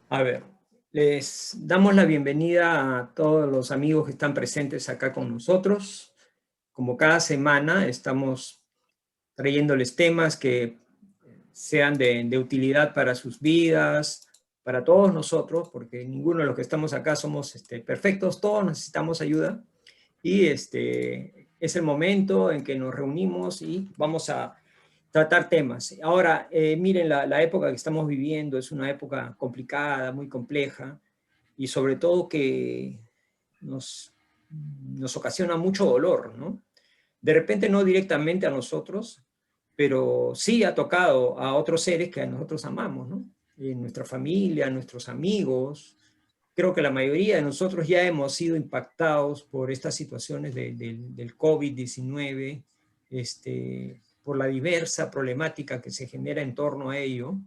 A ver, les damos la bienvenida a todos los amigos que están presentes acá con nosotros. Como cada semana estamos trayéndoles temas que sean de utilidad para sus vidas, para todos nosotros, porque ninguno de los que estamos acá somos perfectos, todos necesitamos ayuda. Y es el momento en que nos reunimos y vamos a tratar temas. Ahora, miren, la época que estamos viviendo es una época complicada, muy compleja, y sobre todo que nos, nos ocasiona mucho dolor, ¿no? De repente no directamente a nosotros, pero sí ha tocado a otros seres que a nosotros amamos, ¿no? En nuestra familia, nuestros amigos. Creo que la mayoría de nosotros ya hemos sido impactados por estas situaciones del COVID-19, por la diversa problemática que se genera en torno a ello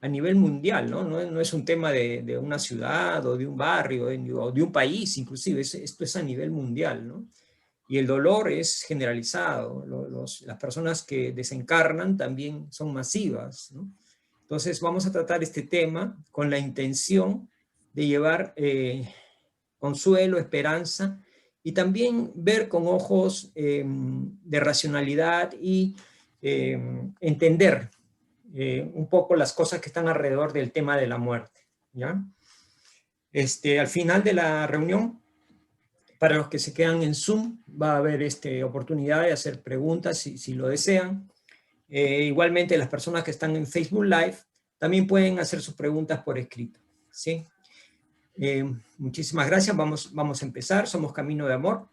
a nivel mundial, ¿no? No es un tema de una ciudad o de un barrio o de un país, inclusive, esto es a nivel mundial, ¿no? Y el dolor es generalizado, las personas que desencarnan también son masivas, ¿no? Entonces vamos a tratar este tema con la intención de llevar consuelo, esperanza, y también ver con ojos de racionalidad y entender un poco las cosas que están alrededor del tema de la muerte, ¿ya? Al final de la reunión, para los que se quedan en Zoom, va a haber oportunidad de hacer preguntas si lo desean. Igualmente, las personas que están en Facebook Live también pueden hacer sus preguntas por escrito, ¿sí? Muchísimas gracias, vamos a empezar. Somos Camino de Amor.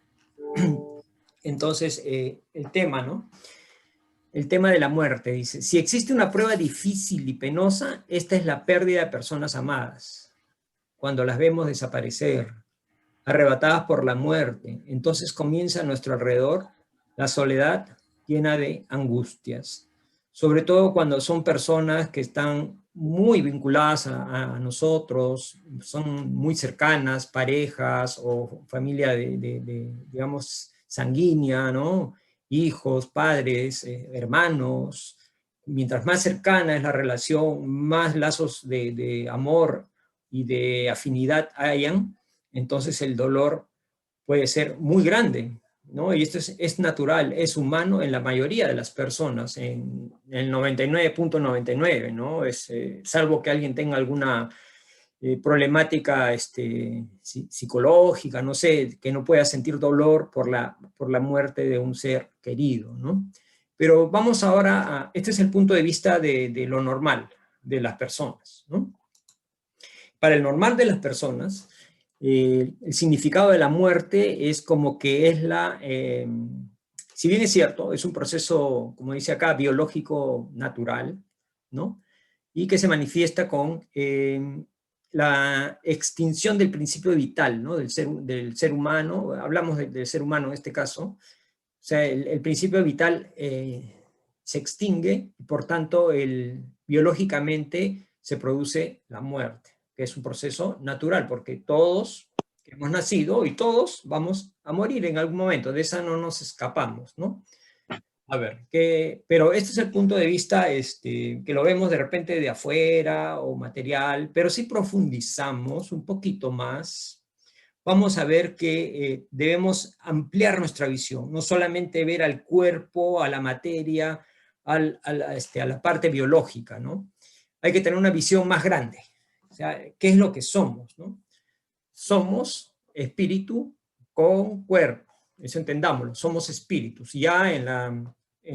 Entonces, el tema, ¿no? El tema de la muerte, dice: si existe una prueba difícil y penosa, esta es la pérdida de personas amadas. Cuando las vemos desaparecer, arrebatadas por la muerte, entonces comienza a nuestro alrededor la soledad llena de angustias. Sobre todo cuando son personas que están muy vinculadas a nosotros, son muy cercanas, parejas o familia digamos, sanguínea, ¿no? Hijos, padres, hermanos. Mientras más cercana es la relación, más lazos de amor y de afinidad hayan, entonces el dolor puede ser muy grande, ¿no? Y esto es natural, es humano en la mayoría de las personas, en el 99.99, ¿no? Salvo que alguien tenga alguna problemática psicológica, no sé, que no pueda sentir dolor por la muerte de un ser querido, ¿no? Pero vamos ahora este es el punto de vista de lo normal de las personas, ¿no? Para el normal de las personas, el significado de la muerte es como que es si bien es cierto, es un proceso, como dice acá, biológico natural, ¿no? Y que se manifiesta con la extinción del principio vital, ¿no? Del ser humano, hablamos del ser humano en este caso, o sea, el principio vital se extingue y por tanto biológicamente se produce la muerte, que es un proceso natural, porque todos hemos nacido y todos vamos a morir en algún momento, de esa no nos escapamos, ¿no? A ver, pero este es el punto de vista que lo vemos de repente de afuera o material, pero si profundizamos un poquito más, vamos a ver que debemos ampliar nuestra visión, no solamente ver al cuerpo, a la materia, a la parte biológica, ¿no? Hay que tener una visión más grande. O sea, ¿qué es lo que somos, no? Somos espíritu con cuerpo. Eso entendámoslo, somos espíritus. Ya en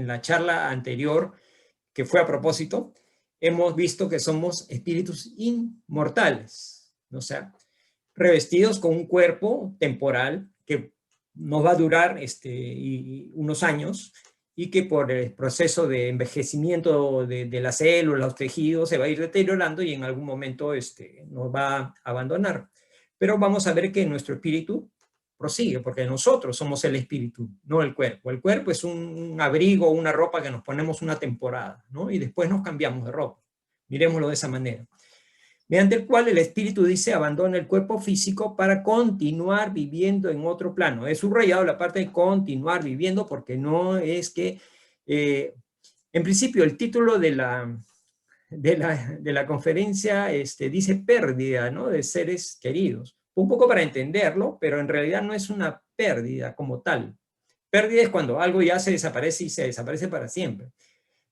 la charla anterior, que fue a propósito, hemos visto que somos espíritus inmortales. O sea, revestidos con un cuerpo temporal que nos va a durar unos años y que por el proceso de envejecimiento de las células, los tejidos, se va a ir deteriorando y en algún momento nos va a abandonar. Pero vamos a ver que nuestro espíritu prosigue, porque nosotros somos el espíritu, no el cuerpo. El cuerpo es un abrigo, una ropa que nos ponemos una temporada, ¿no? Y después nos cambiamos de ropa. Miremoslo de esa manera, mediante el cual el espíritu, dice, abandona el cuerpo físico para continuar viviendo en otro plano. He subrayado la parte de continuar viviendo porque no es que, en principio, el título de la conferencia dice pérdida, ¿no?, de seres queridos. Un poco para entenderlo, pero en realidad no es una pérdida como tal. Pérdida es cuando algo ya se desaparece y se desaparece para siempre.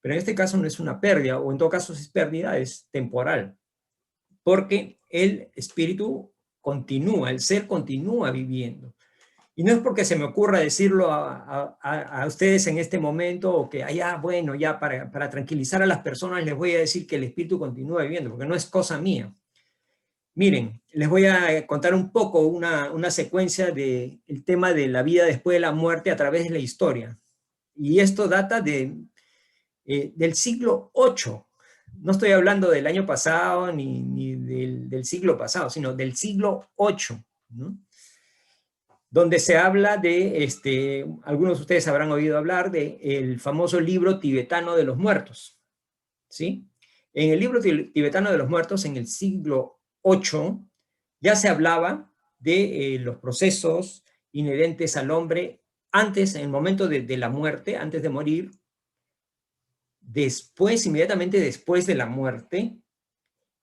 Pero en este caso no es una pérdida, o en todo caso si es pérdida, es temporal. Porque el espíritu continúa, el ser continúa viviendo. Y no es porque se me ocurra decirlo a ustedes en este momento, o que allá, bueno, ya para tranquilizar a las personas les voy a decir que el espíritu continúa viviendo, porque no es cosa mía. Miren, les voy a contar un poco una secuencia del tema de la vida después de la muerte a través de la historia. Y esto data del siglo VIII. No estoy hablando del año pasado ni del siglo pasado, sino del siglo VIII, ¿no?, donde se habla de, algunos de ustedes habrán oído hablar del famoso libro tibetano de los muertos, ¿sí? En el libro tibetano de los muertos, en el siglo VIII, ya se hablaba de los procesos inherentes al hombre antes, en el momento de la muerte, antes de morir, después, inmediatamente después de la muerte,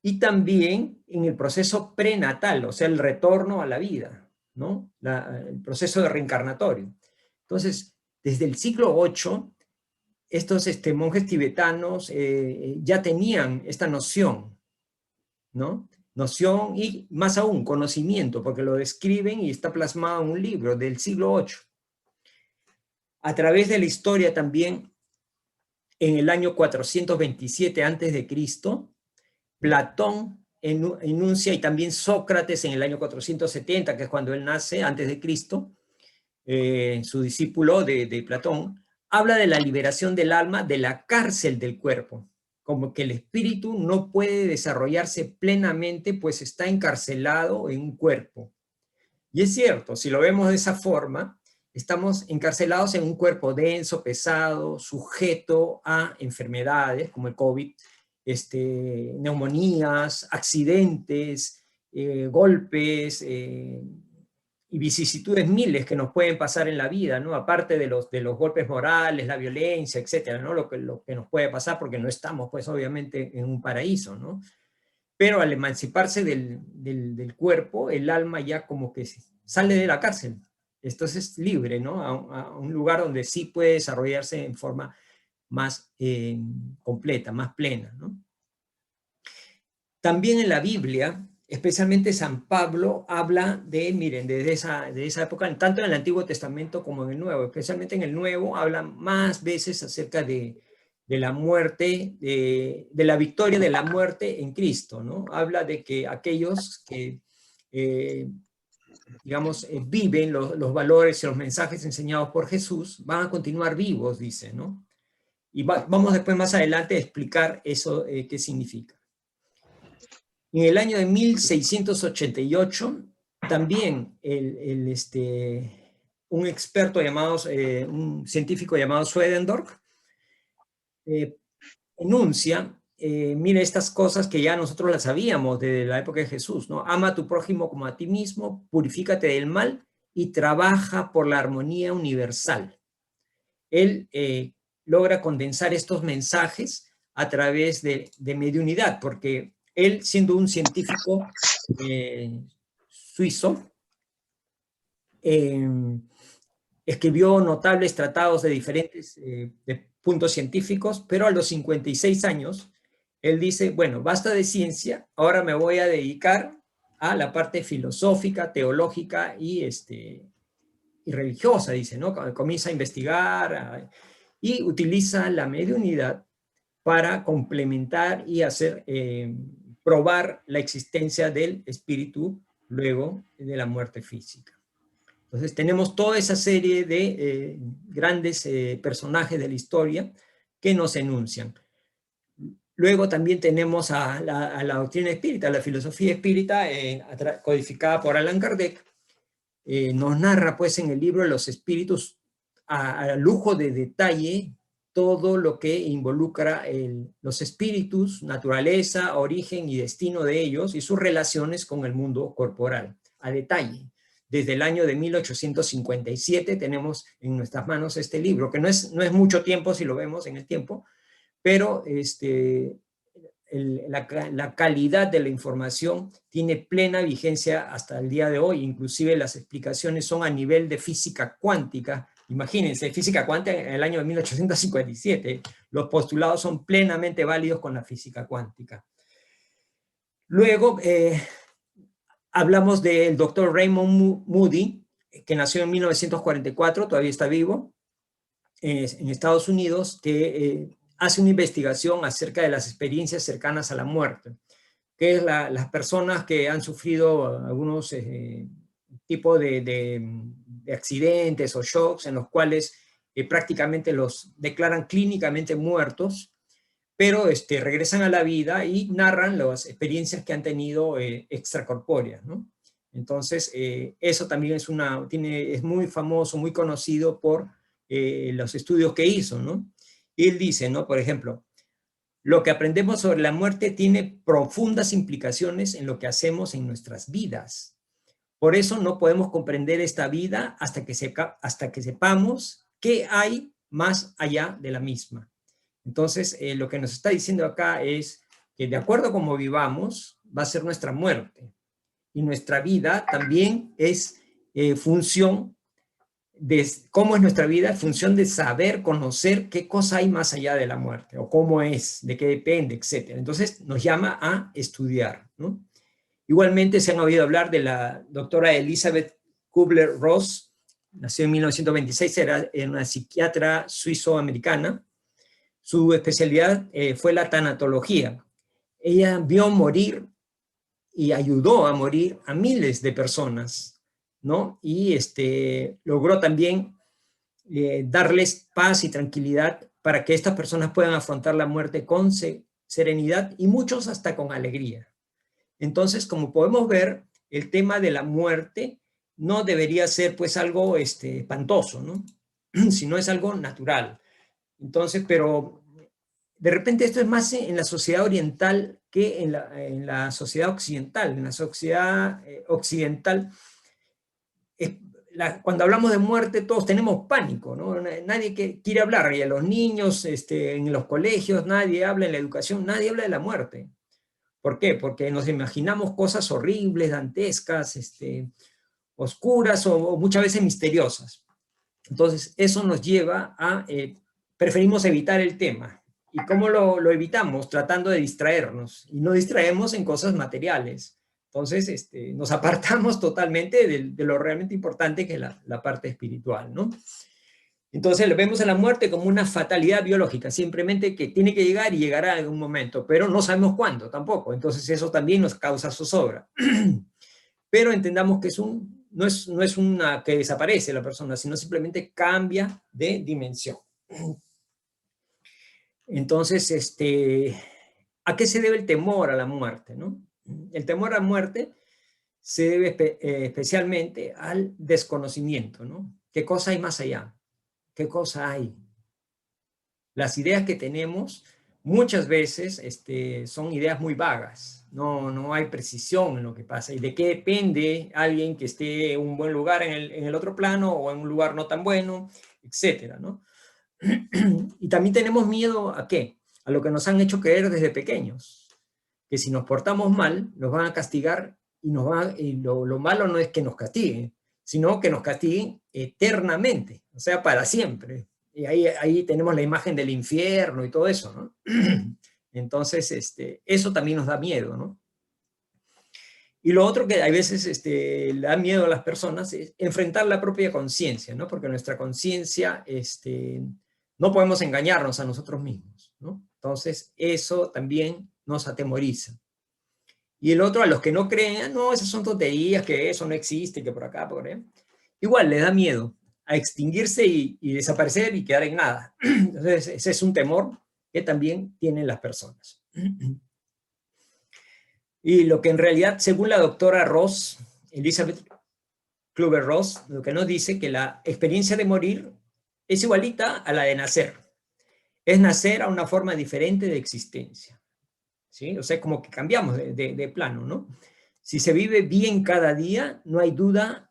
y también en el proceso prenatal, o sea, el retorno a la vida, ¿no?, el proceso de reencarnatorio. Entonces, desde el siglo VIII, estos monjes tibetanos ya tenían esta noción, ¿no? Noción y, más aún, conocimiento, porque lo describen y está plasmado en un libro del siglo VIII. A través de la historia también, en el año 427 a.C., Platón enuncia, y también Sócrates en el año 470, que es cuando él nace, antes de Cristo, su discípulo de Platón, habla de la liberación del alma de la cárcel del cuerpo, como que el espíritu no puede desarrollarse plenamente, pues está encarcelado en un cuerpo. Y es cierto, si lo vemos de esa forma, estamos encarcelados en un cuerpo denso, pesado, sujeto a enfermedades como el COVID, neumonías, accidentes, golpes y vicisitudes miles que nos pueden pasar en la vida, ¿no? Aparte de los golpes morales, la violencia, etcétera, ¿no? Lo que nos puede pasar, porque no estamos, pues, obviamente, en un paraíso, ¿no? Pero al emanciparse del cuerpo, el alma ya como que sale de la cárcel. Entonces es libre, ¿no? A un lugar donde sí puede desarrollarse en forma más completa, más plena, ¿no? También en la Biblia, especialmente San Pablo, habla miren, de esa época, tanto en el Antiguo Testamento como en el Nuevo. Especialmente en el Nuevo habla más veces acerca de la muerte, de la victoria de la muerte en Cristo, ¿no? Habla de que aquellos que, digamos, viven los valores y los mensajes enseñados por Jesús, van a continuar vivos, dice, ¿no? Y vamos después, más adelante, a explicar eso, qué significa. En el año de 1688, también un experto llamado, un científico llamado Swedenborg, enuncia, mire, estas cosas que ya nosotros las sabíamos desde la época de Jesús, ¿no? Ama a tu prójimo como a ti mismo, purifícate del mal y trabaja por la armonía universal. Él logra condensar estos mensajes a través de mediunidad, porque él, siendo un científico suizo, escribió notables tratados de diferentes de puntos científicos, pero a los 56 años, él dice, bueno, basta de ciencia, ahora me voy a dedicar a la parte filosófica, teológica y religiosa, dice, ¿no? Comienza a investigar y utiliza la mediunidad para complementar y hacer, probar la existencia del espíritu luego de la muerte física. Entonces tenemos toda esa serie de grandes personajes de la historia que nos enuncian. Luego también tenemos a la doctrina espírita, la filosofía espírita, codificada por Allan Kardec. Nos narra, pues, en el libro de los espíritus a lujo de detalle todo lo que involucra los espíritus, naturaleza, origen y destino de ellos y sus relaciones con el mundo corporal, a detalle. Desde el año de 1857 tenemos en nuestras manos este libro, que no es mucho tiempo si lo vemos en el tiempo, pero la calidad de la información tiene plena vigencia hasta el día de hoy. Inclusive las explicaciones son a nivel de física cuántica. Imagínense, física cuántica en el año de 1857. Los postulados son plenamente válidos con la física cuántica. Luego, hablamos del doctor Raymond Moody, que nació en 1944, todavía está vivo, en Estados Unidos, que hace una investigación acerca de las experiencias cercanas a la muerte, que es las personas que han sufrido algunos tipos de accidentes o shocks en los cuales prácticamente los declaran clínicamente muertos, pero regresan a la vida y narran las experiencias que han tenido extracorpóreas, ¿no? Entonces, eso también es muy famoso, muy conocido por los estudios que hizo, ¿no? Y él dice, ¿no? Por ejemplo, lo que aprendemos sobre la muerte tiene profundas implicaciones en lo que hacemos en nuestras vidas. Por eso no podemos comprender esta vida hasta que sepamos qué hay más allá de la misma. Entonces, lo que nos está diciendo acá es que de acuerdo a cómo vivamos, va a ser nuestra muerte. Y nuestra vida también es función de cómo es nuestra vida, función de saber, conocer qué cosa hay más allá de la muerte, o cómo es, de qué depende, etc. Entonces, nos llama a estudiar, ¿no? Igualmente, se han oído hablar de la doctora Elizabeth Kubler-Ross, nació en 1926, era una psiquiatra suizo-americana. Su especialidad fue la tanatología. Ella vio morir y ayudó a morir a miles de personas, ¿no? Y logró también darles paz y tranquilidad para que estas personas puedan afrontar la muerte con serenidad y muchos hasta con alegría. Entonces, como podemos ver, el tema de la muerte no debería ser pues algo espantoso, ¿no? Sino es algo natural. Entonces, pero de repente esto es más en la sociedad oriental que en la sociedad occidental. En la sociedad occidental, cuando hablamos de muerte, todos tenemos pánico, ¿no? Nadie quiere hablar, y a los niños, en los colegios, nadie habla, en la educación, nadie habla de la muerte. ¿Por qué? Porque nos imaginamos cosas horribles, dantescas, oscuras o muchas veces misteriosas. Entonces, eso nos lleva a, preferimos evitar el tema. ¿Y cómo lo evitamos? Tratando de distraernos. Y nos distraemos en cosas materiales. Entonces, nos apartamos totalmente de lo realmente importante, que es la parte espiritual, ¿no? Entonces, vemos a la muerte como una fatalidad biológica, simplemente que tiene que llegar y llegará en algún momento, pero no sabemos cuándo tampoco. Entonces, eso también nos causa zozobra. Pero entendamos que no es una que desaparece la persona, sino simplemente cambia de dimensión. Entonces, ¿a qué se debe el temor a la muerte, no? El temor a la muerte se debe especialmente al desconocimiento, ¿no? ¿Qué cosa hay más allá? ¿Qué cosa hay? Las ideas que tenemos muchas veces son ideas muy vagas. No hay precisión en lo que pasa. ¿Y de qué depende alguien que esté en un buen lugar en el otro plano o en un lugar no tan bueno, etcétera, ¿no? Y también tenemos miedo ¿a qué? A lo que nos han hecho creer desde pequeños. Que si nos portamos mal, nos van a castigar y lo malo no es que nos castiguen, sino que nos castiguen eternamente, o sea, para siempre. Y ahí tenemos la imagen del infierno y todo eso, ¿no? Entonces, eso también nos da miedo, ¿no? Y lo otro que a veces le da miedo a las personas es enfrentar la propia conciencia, ¿no? Porque nuestra conciencia, no podemos engañarnos a nosotros mismos, ¿no? Entonces, eso también nos atemoriza. Y el otro, a los que no creen, no, esas son tonterías, que eso no existe, que por acá, por allá. Igual, les da miedo a extinguirse y desaparecer y quedar en nada. Entonces, ese es un temor que también tienen las personas. Y lo que en realidad, según la doctora Ross, Elizabeth Kubler-Ross, lo que nos dice que la experiencia de morir es igualita a la de nacer. Es nacer a una forma diferente de existencia. ¿Sí? O sea, como que cambiamos de plano, ¿no? Si se vive bien cada día, no hay duda,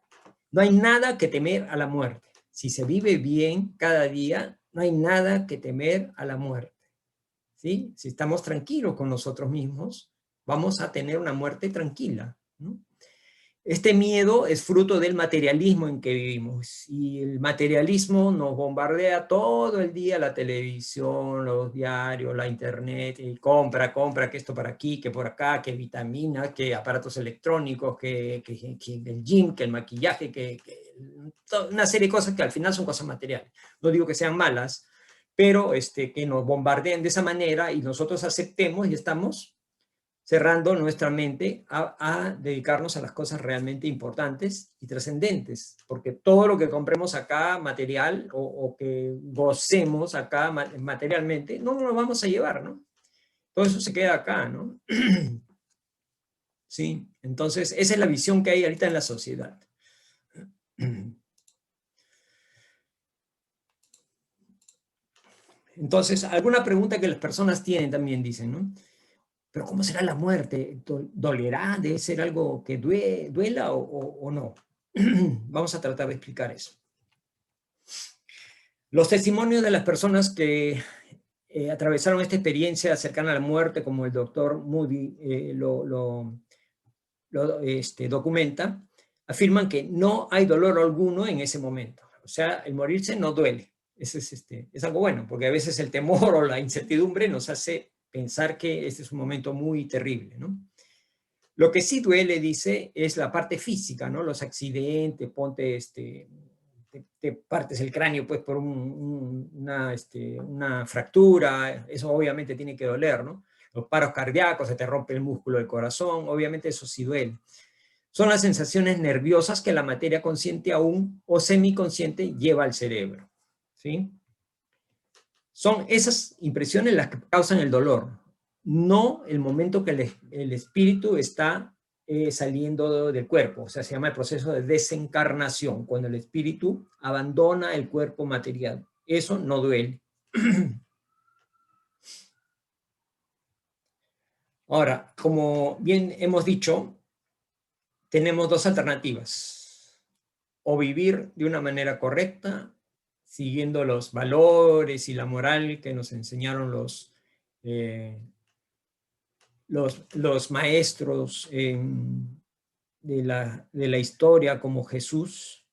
no hay nada que temer a la muerte. Si se vive bien cada día, no hay nada que temer a la muerte. ¿sí? Si estamos tranquilos con nosotros mismos, vamos a tener una muerte tranquila, ¿no? Este miedo es fruto del materialismo en que vivimos, y el materialismo nos bombardea todo el día, la televisión, los diarios, la internet, y compra, que esto para aquí, que por acá, que vitaminas, que aparatos electrónicos, que el gym, que el maquillaje, una serie de cosas que al final son cosas materiales. No digo que sean malas, pero que nos bombardean de esa manera y nosotros aceptemos y estamos cerrando nuestra mente a dedicarnos a las cosas realmente importantes y trascendentes, porque todo lo que compremos acá material o que gocemos acá materialmente, no nos lo vamos a llevar, ¿no? Todo eso se queda acá, ¿no? Sí, entonces esa es la visión que hay ahorita en la sociedad. Entonces, alguna pregunta que las personas tienen también dicen, ¿no? Pero ¿cómo será la muerte? ¿Dolerá? ¿Debe ser algo que duela o no? Vamos a tratar de explicar eso. Los testimonios de las personas que atravesaron esta experiencia cercana a la muerte, como el doctor Moody documenta, afirman que no hay dolor alguno en ese momento. O sea, el morirse no duele. Es algo bueno, porque a veces el temor o la incertidumbre nos hace pensar que este es un momento muy terrible, ¿no? Lo que sí duele, dice, es la parte física, ¿no? Los accidentes, ponte, te partes el cráneo, pues, por una fractura, eso obviamente tiene que doler, ¿no? Los paros cardíacos, se te rompe el músculo del corazón, obviamente eso sí duele. Son las sensaciones nerviosas que la materia consciente aún o semiconsciente lleva al cerebro, ¿sí? Son esas impresiones las que causan el dolor, no el momento que el espíritu está saliendo del cuerpo. O sea, se llama el proceso de desencarnación, cuando el espíritu abandona el cuerpo material. Eso no duele. Ahora, como bien hemos dicho, tenemos dos alternativas. O vivir de una manera correcta, siguiendo los valores y la moral que nos enseñaron los maestros de la historia como Jesús,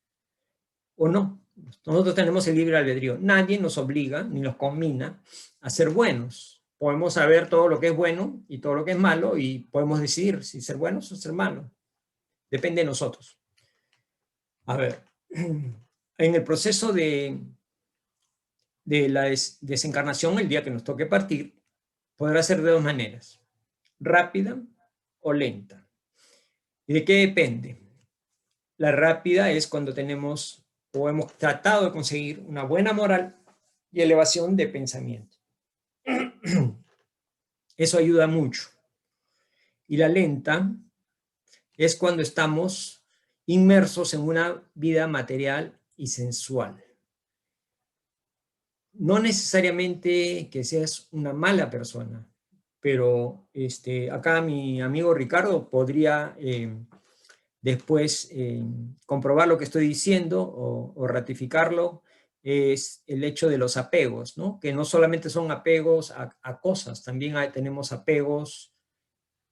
o no. Nosotros tenemos el libre albedrío. Nadie nos obliga ni nos conmina a ser buenos. Podemos saber todo lo que es bueno y todo lo que es malo y podemos decidir si ser buenos o ser malos. Depende de nosotros. A ver, en el proceso de la desencarnación, el día que nos toque partir, podrá ser de dos maneras: rápida o lenta. ¿Y de qué depende? La rápida es cuando tenemos o hemos tratado de conseguir una buena moral y elevación de pensamiento. Eso ayuda mucho. Y la lenta es cuando estamos inmersos en una vida material y sensual. No necesariamente que seas una mala persona, pero acá mi amigo Ricardo podría después comprobar lo que estoy diciendo o ratificarlo. Es el hecho de los apegos, ¿no? Que no solamente son apegos a cosas, también tenemos apegos,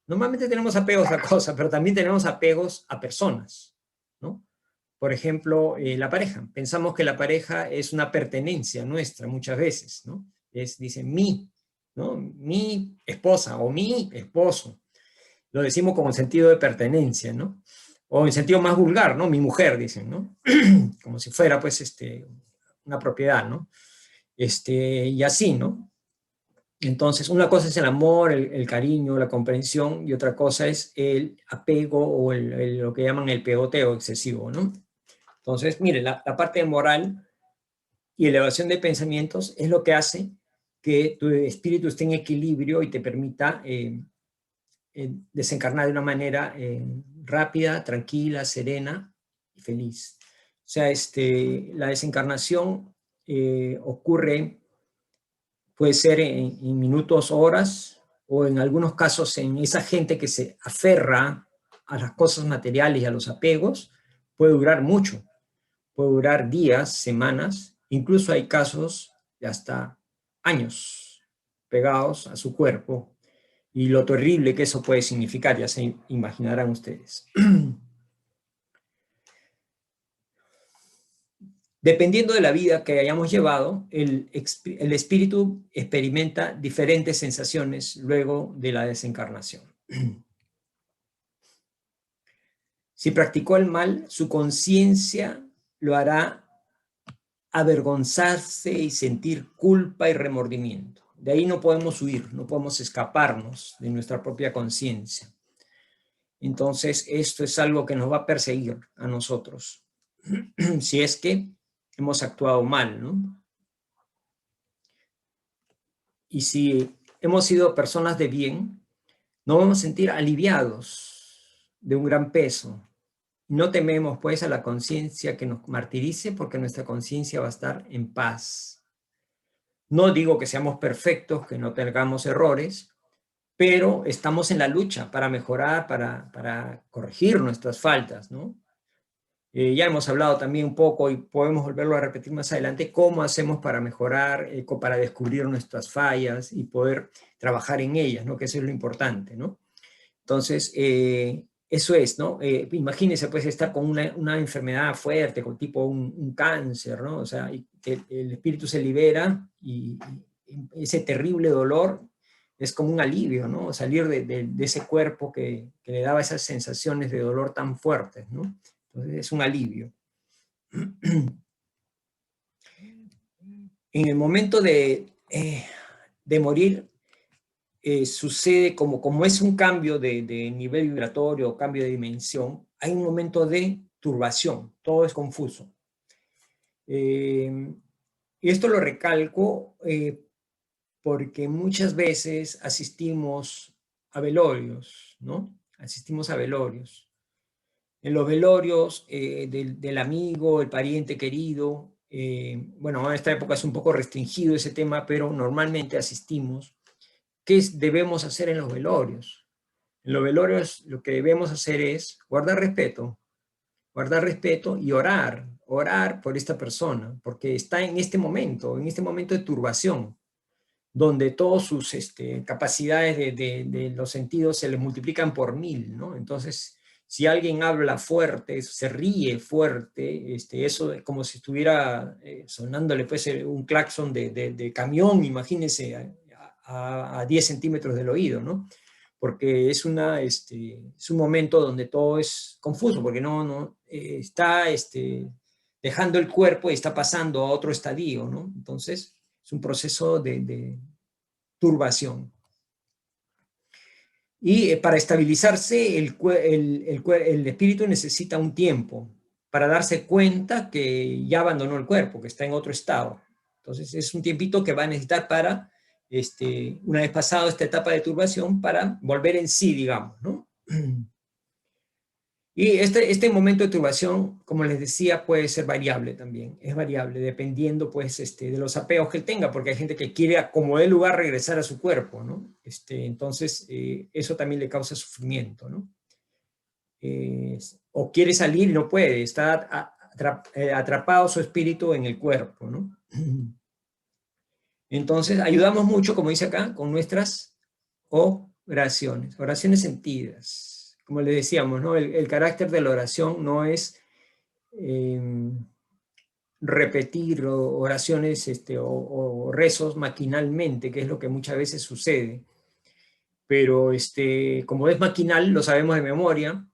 normalmente tenemos apegos a cosas, pero también tenemos apegos a personas, ¿no? Por ejemplo, la pareja. Pensamos que la pareja es una pertenencia nuestra muchas veces, ¿no? Dicen mi, ¿no? Mi esposa o mi esposo. Lo decimos como en sentido de pertenencia, ¿no? O en sentido más vulgar, ¿no? Mi mujer, dicen, ¿no? Como si fuera, pues, una propiedad, ¿no? Y así, ¿no? Entonces, una cosa es el amor, el cariño, la comprensión, y otra cosa es el apego o lo que llaman el pegoteo excesivo, ¿no? Entonces, mire, la parte moral y elevación de pensamientos es lo que hace que tu espíritu esté en equilibrio y te permita desencarnar de una manera rápida, tranquila, serena y feliz. O sea, la desencarnación ocurre, puede ser en minutos, horas, o en algunos casos en esa gente que se aferra a las cosas materiales y a los apegos, puede durar mucho, puede durar días, semanas, incluso hay casos de hasta años, pegados a su cuerpo, y lo terrible que eso puede significar, ya se imaginarán ustedes. Dependiendo de la vida que hayamos llevado, el espíritu experimenta diferentes sensaciones luego de la desencarnación. Si practicó el mal, su conciencia lo hará avergonzarse y sentir culpa y remordimiento. De ahí no podemos huir, no podemos escaparnos de nuestra propia conciencia. Entonces, esto es algo que nos va a perseguir a nosotros, si es que hemos actuado mal, ¿no? Y si hemos sido personas de bien, nos vamos a sentir aliviados de un gran peso. No tememos, pues, a la conciencia que nos martirice, porque nuestra conciencia va a estar en paz. No digo que seamos perfectos, que no tengamos errores, pero estamos en la lucha para mejorar, para corregir nuestras faltas, ¿no? Ya hemos hablado también un poco, y podemos volverlo a repetir más adelante, cómo hacemos para mejorar, para descubrir nuestras fallas y poder trabajar en ellas, ¿no? Que eso es lo importante, ¿no? Entonces, eso es, ¿no? Imagínense, pues, estar con una enfermedad fuerte, con tipo un cáncer, ¿no? O sea, el espíritu se libera y ese terrible dolor es como un alivio, ¿no? Salir de ese cuerpo que le daba esas sensaciones de dolor tan fuertes, ¿no? Entonces, es un alivio. En el momento de morir, sucede como es un cambio de nivel vibratorio, cambio de dimensión, hay un momento de turbación, todo es confuso. Y esto lo recalco porque muchas veces asistimos a velorios, ¿no? Asistimos a velorios. En los velorios del amigo, el pariente querido, bueno, en esta época es un poco restringido ese tema, pero normalmente asistimos. ¿Qué debemos hacer en los velorios? En los velorios lo que debemos hacer es guardar respeto y orar por esta persona, porque está en este momento de turbación, donde todas sus capacidades de los sentidos se les multiplican por 1000, ¿no? Entonces, si alguien habla fuerte, se ríe fuerte, eso es como si estuviera sonándole, pues, un claxon de camión, imagínense, a 10 centímetros del oído, ¿no? Porque es un momento donde todo es confuso, porque está dejando el cuerpo y está pasando a otro estadio, ¿no? Entonces, es un proceso de turbación. Y para estabilizarse, el espíritu necesita un tiempo para darse cuenta que ya abandonó el cuerpo, que está en otro estado. Entonces, es un tiempito que va a necesitar para, una vez pasado esta etapa de turbación, para volver en sí, digamos, ¿no? Y este momento de turbación, como les decía, puede ser variable también. Es variable dependiendo, pues, de los apegos que él tenga, porque hay gente que quiere, como de lugar, regresar a su cuerpo, ¿no? Entonces, eso también le causa sufrimiento, ¿no? O quiere salir y no puede, está atrapado su espíritu en el cuerpo, ¿no? Entonces, ayudamos mucho, como dice acá, con nuestras oraciones sentidas. Como le decíamos, ¿no? El carácter de la oración no es repetir oraciones o rezos maquinalmente, que es lo que muchas veces sucede. Pero como es maquinal, lo sabemos de memoria,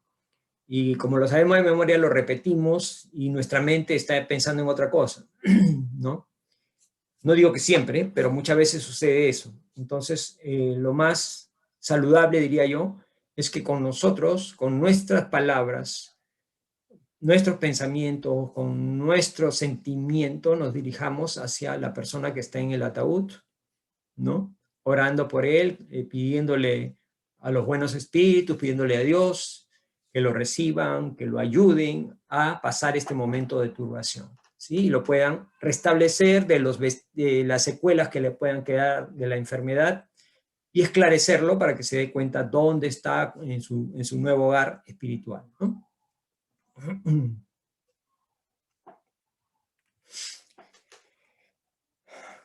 y como lo sabemos de memoria, lo repetimos y nuestra mente está pensando en otra cosa, ¿no? No digo que siempre, pero muchas veces sucede eso. Entonces, lo más saludable, diría yo, es que con nosotros, con nuestras palabras, nuestros pensamientos, con nuestro sentimiento, nos dirijamos hacia la persona que está en el ataúd, ¿no? Orando por él, pidiéndole a los buenos espíritus, pidiéndole a Dios que lo reciban, que lo ayuden a pasar este momento de turbación, ¿sí? Y lo puedan restablecer de las secuelas que le puedan quedar de la enfermedad, y esclarecerlo para que se dé cuenta dónde está en su nuevo hogar espiritual, ¿no?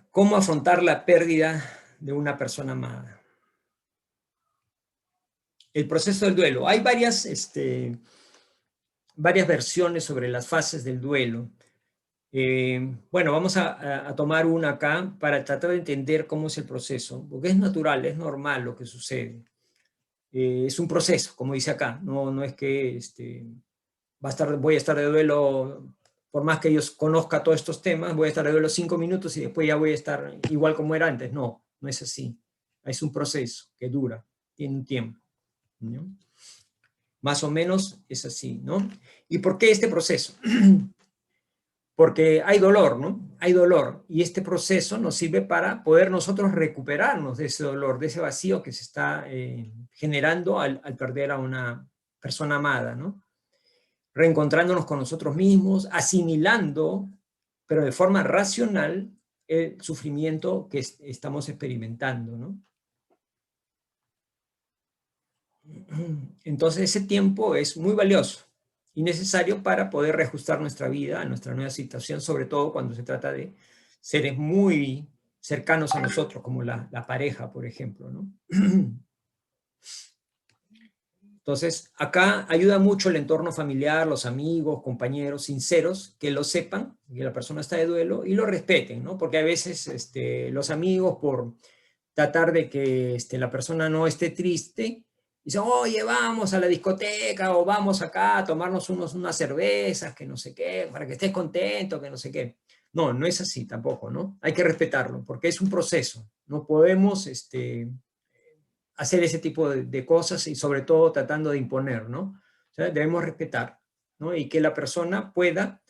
¿Cómo afrontar la pérdida de una persona amada. El proceso del duelo. Hay varias versiones sobre las fases del duelo. Bueno, vamos a tomar una acá para tratar de entender cómo es el proceso, porque es natural, es normal lo que sucede. Es un proceso, como dice acá, no es que voy a estar de duelo, por más que yo conozca todos estos temas, voy a estar de duelo 5 minutos y después ya voy a estar igual como era antes. No, no es así. Es un proceso que dura, tiene un tiempo, ¿no? Más o menos es así, ¿no? ¿Y por qué este proceso? Porque hay dolor, ¿no? Hay dolor. Y este proceso nos sirve para poder nosotros recuperarnos de ese dolor, de ese vacío que se está generando al perder a una persona amada, ¿no? Reencontrándonos con nosotros mismos, asimilando, pero de forma racional, el sufrimiento que estamos experimentando, ¿no? Entonces ese tiempo es muy valioso y necesario para poder reajustar nuestra vida a nuestra nueva situación, sobre todo cuando se trata de seres muy cercanos a nosotros, como la pareja, por ejemplo, ¿no? Entonces, acá ayuda mucho el entorno familiar, los amigos, compañeros sinceros, que lo sepan, que la persona está de duelo y lo respeten, ¿no? Porque a veces los amigos, por tratar de que la persona no esté triste, dicen, oye, vamos a la discoteca o vamos acá a tomarnos unas cervezas, que no sé qué, para que estés contento, que no sé qué. No, no es así tampoco, ¿no? Hay que respetarlo, porque es un proceso. No podemos hacer ese tipo de cosas y sobre todo tratando de imponer, ¿no? O sea, debemos respetar, ¿no? Y que la persona pueda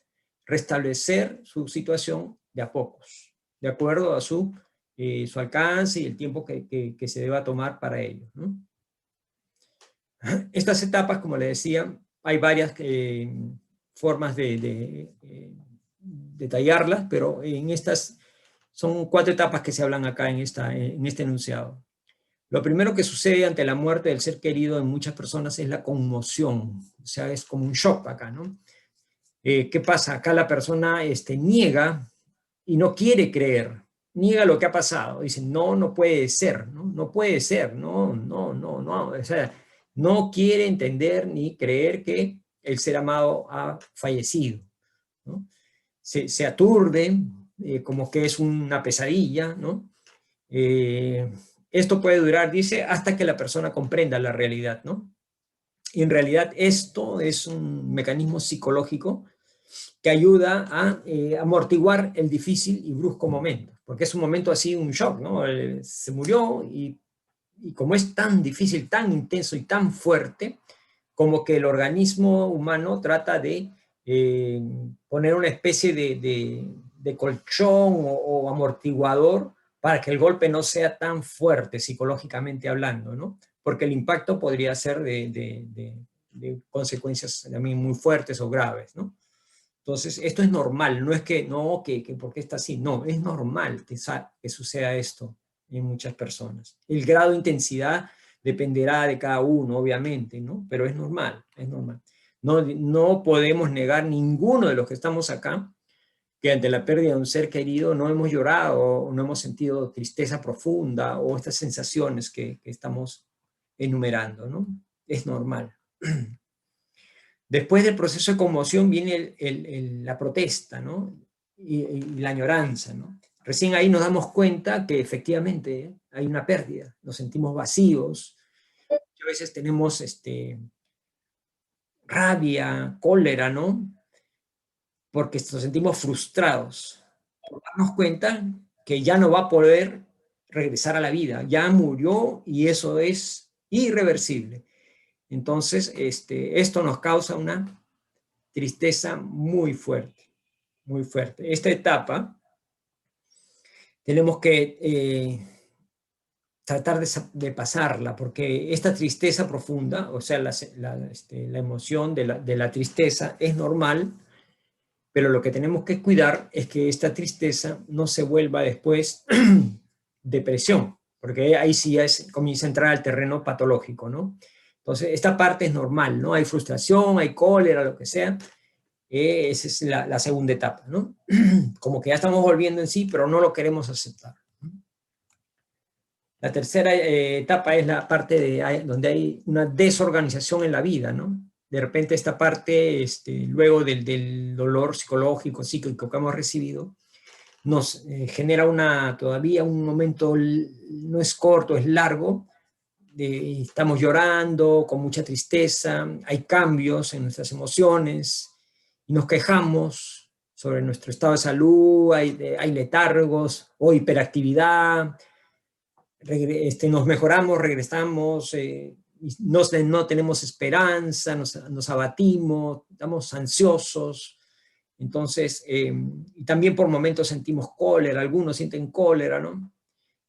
restablecer su situación de a pocos, de acuerdo a su alcance y el tiempo que se deba tomar para ello, ¿no? Estas etapas, como le decía, hay varias formas de detallarlas, pero en estas son 4 etapas que se hablan acá en este enunciado. Lo primero que sucede ante la muerte del ser querido en muchas personas es la conmoción, o sea, es como un shock acá, ¿no? ¿Qué pasa? Acá la persona niega y no quiere creer, niega lo que ha pasado, dice, no, no puede ser, ¿no? No puede ser, no, no, no, no, o sea, no quiere entender ni creer que el ser amado ha fallecido, ¿no? Se aturde, como que es una pesadilla, ¿no? Esto puede durar, dice, hasta que la persona comprenda la realidad, ¿no? Y en realidad esto es un mecanismo psicológico que ayuda a amortiguar el difícil y brusco momento, porque es un momento así, un shock, ¿no? Se murió y como es tan difícil, tan intenso y tan fuerte, como que el organismo humano trata de poner una especie de colchón o amortiguador para que el golpe no sea tan fuerte psicológicamente hablando, ¿no? Porque el impacto podría ser de consecuencias también muy fuertes o graves, ¿no? Entonces, esto es normal, no es que, no, que ¿por qué está así? No, es normal que suceda esto en muchas personas. El grado de intensidad dependerá de cada uno, obviamente, ¿no? Pero es normal, es normal. No podemos negar ninguno de los que estamos acá que ante la pérdida de un ser querido no hemos llorado, no hemos sentido tristeza profunda o estas sensaciones que estamos enumerando, ¿no? Es normal. Después del proceso de conmoción viene la protesta, ¿no? Y la añoranza, ¿no? Recién ahí nos damos cuenta que efectivamente hay una pérdida, nos sentimos vacíos, a veces tenemos rabia, cólera, ¿no? Porque nos sentimos frustrados, por darnos cuenta que ya no va a poder regresar a la vida, ya murió y eso es irreversible. Entonces, esto nos causa una tristeza muy fuerte, muy fuerte. Esta etapa tenemos que tratar de pasarla, porque esta tristeza profunda, o sea, la emoción de la tristeza es normal, pero lo que tenemos que cuidar es que esta tristeza no se vuelva después depresión, porque ahí sí comienza a entrar al terreno patológico, ¿no? Entonces, esta parte es normal, ¿no? Hay frustración, hay cólera, lo que sea. Esa es la segunda etapa, ¿no? Como que ya estamos volviendo en sí, pero no lo queremos aceptar. La tercera etapa es la parte donde hay una desorganización en la vida, ¿no? De repente esta parte, luego del dolor psicológico, psíquico que hemos recibido, nos genera todavía un momento, no es corto, es largo, estamos llorando con mucha tristeza, hay cambios en nuestras emociones, y nos quejamos sobre nuestro estado de salud, hay letargos o hiperactividad, nos mejoramos, regresamos, no tenemos esperanza, nos abatimos, estamos ansiosos. Entonces, y también por momentos sentimos cólera, algunos sienten cólera, ¿no?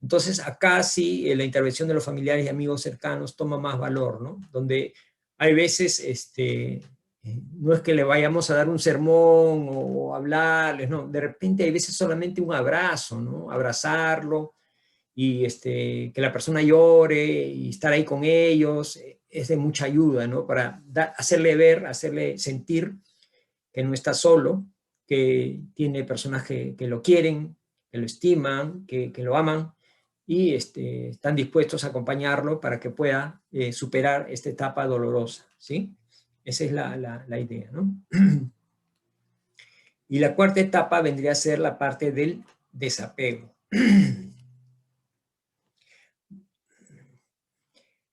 Entonces, acá sí la intervención de los familiares y amigos cercanos toma más valor, ¿no? Donde hay veces, no es que le vayamos a dar un sermón o hablarles, no, de repente hay veces solamente un abrazo, ¿no? Abrazarlo, y que la persona llore y estar ahí con ellos es de mucha ayuda, ¿no? Para hacerle ver, hacerle sentir que no está solo, que tiene personas que lo quieren, que lo estiman, que lo aman, y están dispuestos a acompañarlo para que pueda superar esta etapa dolorosa, ¿sí? Esa es la idea, ¿no? Y la cuarta etapa vendría a ser la parte del desapego.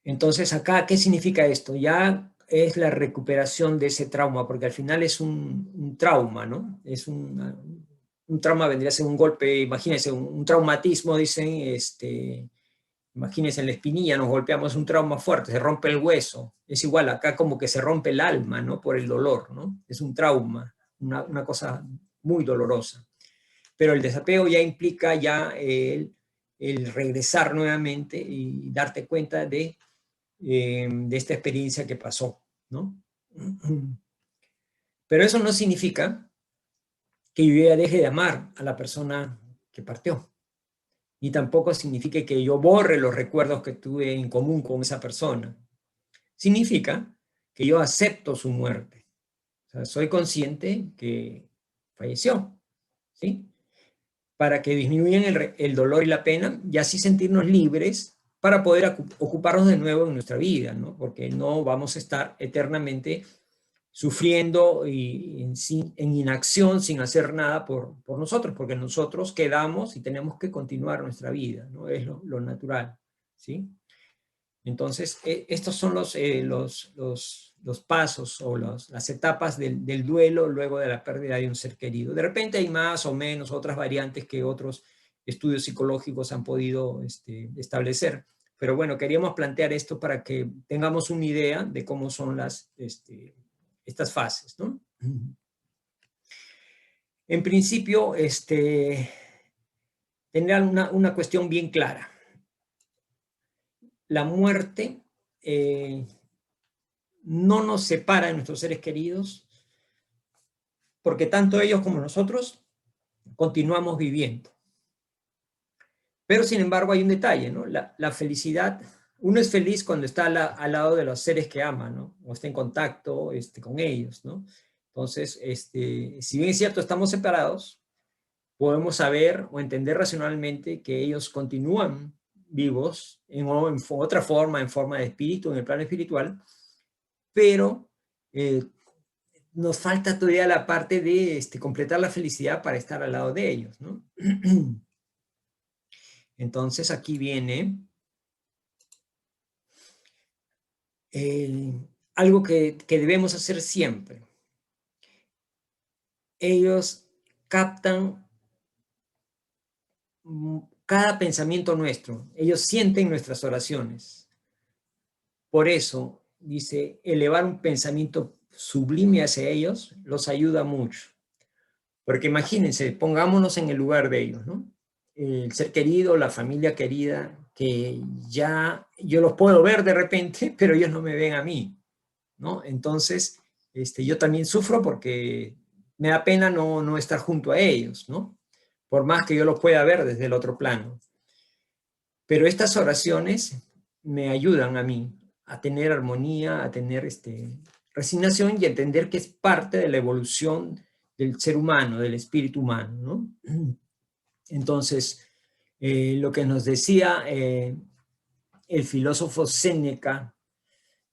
Entonces acá, ¿qué significa esto? Ya es la recuperación de ese trauma, porque al final es un trauma, ¿no? Es un trauma, vendría a ser un golpe, imagínense, un traumatismo, dicen, imagínense en la espinilla, nos golpeamos un trauma fuerte, se rompe el hueso. Es igual, acá como que se rompe el alma, ¿no? Por el dolor, ¿no? Es un trauma, una cosa muy dolorosa. Pero el desapego ya implica ya el regresar nuevamente y darte cuenta de esta experiencia que pasó, ¿no? Pero eso no significa que yo ya deje de amar a la persona que partió. Ni tampoco significa que yo borre los recuerdos que tuve en común con esa persona. Significa que yo acepto su muerte. O sea, soy consciente que falleció, ¿sí? Para que disminuyan el dolor y la pena y así sentirnos libres para poder ocuparnos de nuevo en nuestra vida, ¿no? Porque no vamos a estar eternamente sufriendo y en inacción sin hacer nada por nosotros, porque nosotros quedamos y tenemos que continuar nuestra vida, ¿no? Es lo natural, ¿sí? Entonces, estos son los pasos o las etapas del duelo luego de la pérdida de un ser querido. De repente hay más o menos otras variantes que otros estudios psicológicos han podido establecer. Pero bueno, queríamos plantear esto para que tengamos una idea de cómo son estas fases, ¿no? En principio, tener una cuestión bien clara. La muerte no nos separa de nuestros seres queridos, porque tanto ellos como nosotros continuamos viviendo. Pero sin embargo hay un detalle, ¿no? La felicidad, uno es feliz cuando está al lado de los seres que ama, ¿no? O está en contacto con ellos, ¿no? Entonces, si bien es cierto, estamos separados, podemos saber o entender racionalmente que ellos continúan vivos en otra forma, en forma de espíritu, en el plano espiritual, pero nos falta todavía la parte de completar la felicidad para estar al lado de ellos, ¿no? Entonces aquí viene algo que debemos hacer siempre. Ellos captan cada pensamiento nuestro, ellos sienten nuestras oraciones. Por eso, dice, elevar un pensamiento sublime hacia ellos los ayuda mucho. Porque imagínense, pongámonos en el lugar de ellos, ¿no? El ser querido, la familia querida, que ya yo los puedo ver de repente, pero ellos no me ven a mí, ¿no? Entonces, yo también sufro porque me da pena no estar junto a ellos, ¿no? Por más que yo los pueda ver desde el otro plano. Pero estas oraciones me ayudan a mí a tener armonía, a tener resignación y a entender que es parte de la evolución del ser humano, del espíritu humano, ¿no? Entonces, lo que nos decía el filósofo Séneca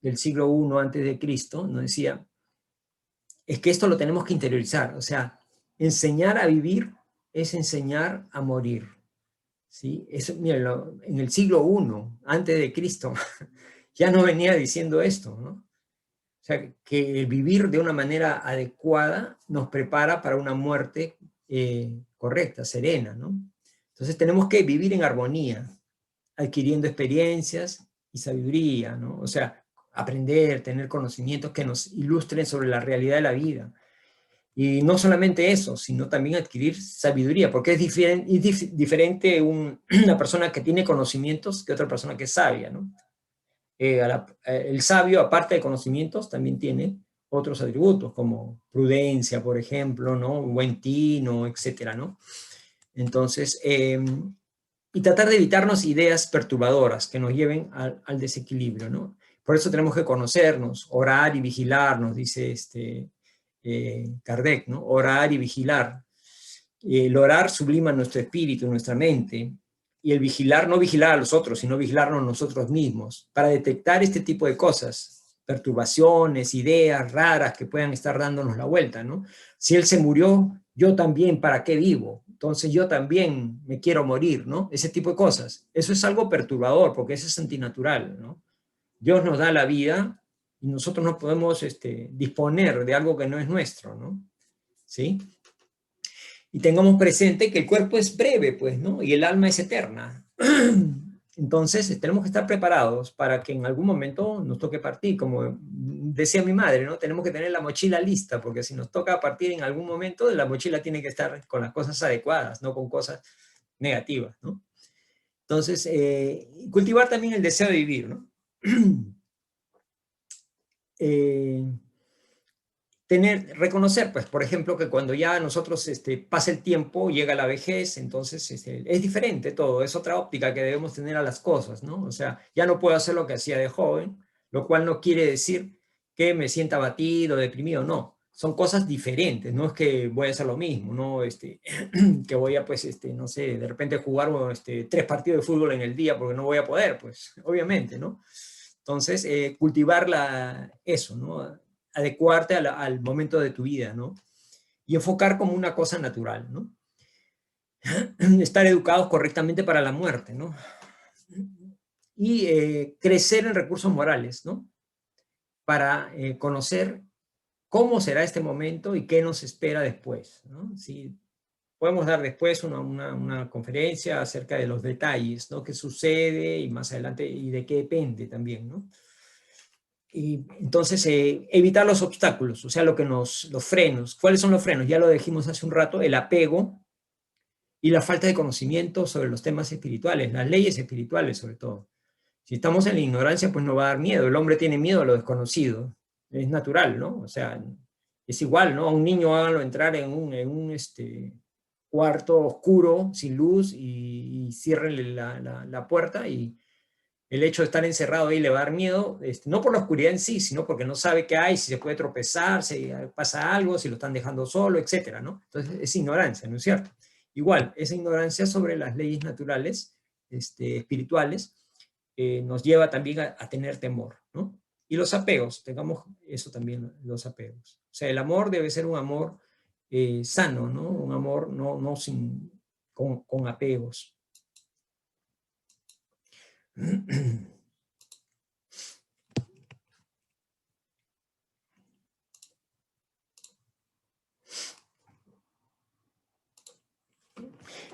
del siglo I antes de Cristo nos decía, es que esto lo tenemos que interiorizar, o sea, enseñar a vivir es enseñar a morir, ¿sí? Eso, mira, en el siglo I antes de Cristo ya no venía diciendo esto, ¿no? O sea, que el vivir de una manera adecuada nos prepara para una muerte correcta, serena, ¿no? Entonces tenemos que vivir en armonía, adquiriendo experiencias y sabiduría, ¿no? O sea, aprender, tener conocimientos que nos ilustren sobre la realidad de la vida. Y no solamente eso, sino también adquirir sabiduría, porque es diferente una persona que tiene conocimientos que otra persona que es sabia, ¿no? El sabio, aparte de conocimientos, también tiene otros atributos, como prudencia, por ejemplo, ¿no? Buen tino, etcétera, ¿no? Entonces, y tratar de evitarnos ideas perturbadoras que nos lleven al desequilibrio, ¿no? Por eso tenemos que conocernos, orar y vigilar, nos dice Kardec, ¿no? Orar y vigilar. El orar sublima nuestro espíritu, nuestra mente, y el vigilar, no vigilar a los otros, sino vigilarnos nosotros mismos, para detectar este tipo de cosas, perturbaciones, ideas raras que puedan estar dándonos la vuelta, ¿no? Si él se murió, yo también, ¿para qué vivo? Entonces yo también me quiero morir, ¿no? Ese tipo de cosas. Eso es algo perturbador, porque eso es antinatural, ¿no? Dios nos da la vida y nosotros no podemos disponer de algo que no es nuestro, ¿no? ¿Sí? Y tengamos presente que el cuerpo es breve, pues, ¿no? Y el alma es eterna. Entonces, tenemos que estar preparados para que en algún momento nos toque partir. Como decía mi madre, ¿no? Tenemos que tener la mochila lista, porque si nos toca partir en algún momento, la mochila tiene que estar con las cosas adecuadas, no con cosas negativas, ¿no? Entonces, cultivar también el deseo de vivir, ¿no? Reconocer, pues, por ejemplo, que cuando ya nosotros pasa el tiempo, llega la vejez, entonces es diferente todo, es otra óptica que debemos tener a las cosas, ¿no? O sea, ya no puedo hacer lo que hacía de joven, lo cual no quiere decir que me sienta abatido, deprimido, no. Son cosas diferentes, no es que voy a hacer lo mismo, ¿no? Que voy a, pues, no sé, de repente jugar 3 partidos de fútbol en el día porque no voy a poder, pues, obviamente, ¿no? Entonces, cultivar eso, ¿no? Adecuarte al momento de tu vida, ¿no? Y enfocar como una cosa natural, ¿no? Estar educados correctamente para la muerte, ¿no? Y crecer en recursos morales, ¿no? Para conocer cómo será este momento y qué nos espera después, ¿no? Sí, podemos dar después una conferencia acerca de los detalles, ¿no? Qué sucede y más adelante y de qué depende también, ¿no? Y entonces, evitar los obstáculos, o sea, los frenos. ¿Cuáles son los frenos? Ya lo dijimos hace un rato, el apego y la falta de conocimiento sobre los temas espirituales, las leyes espirituales sobre todo. Si estamos en la ignorancia, pues no va a dar miedo. El hombre tiene miedo a lo desconocido. Es natural, ¿no? O sea, es igual, ¿no? A un niño háganlo entrar en un cuarto oscuro, sin luz, y ciérrenle la puerta y el hecho de estar encerrado ahí le va a dar miedo, no por la oscuridad en sí, sino porque no sabe qué hay, si se puede tropezar, si pasa algo, si lo están dejando solo, etcétera, ¿no? Entonces es ignorancia, ¿no es cierto? Igual, esa ignorancia sobre las leyes naturales, espirituales, nos lleva también a tener temor, ¿no? Y los apegos, tengamos eso también, los apegos. O sea, el amor debe ser un amor sano, ¿no? Un amor no con apegos.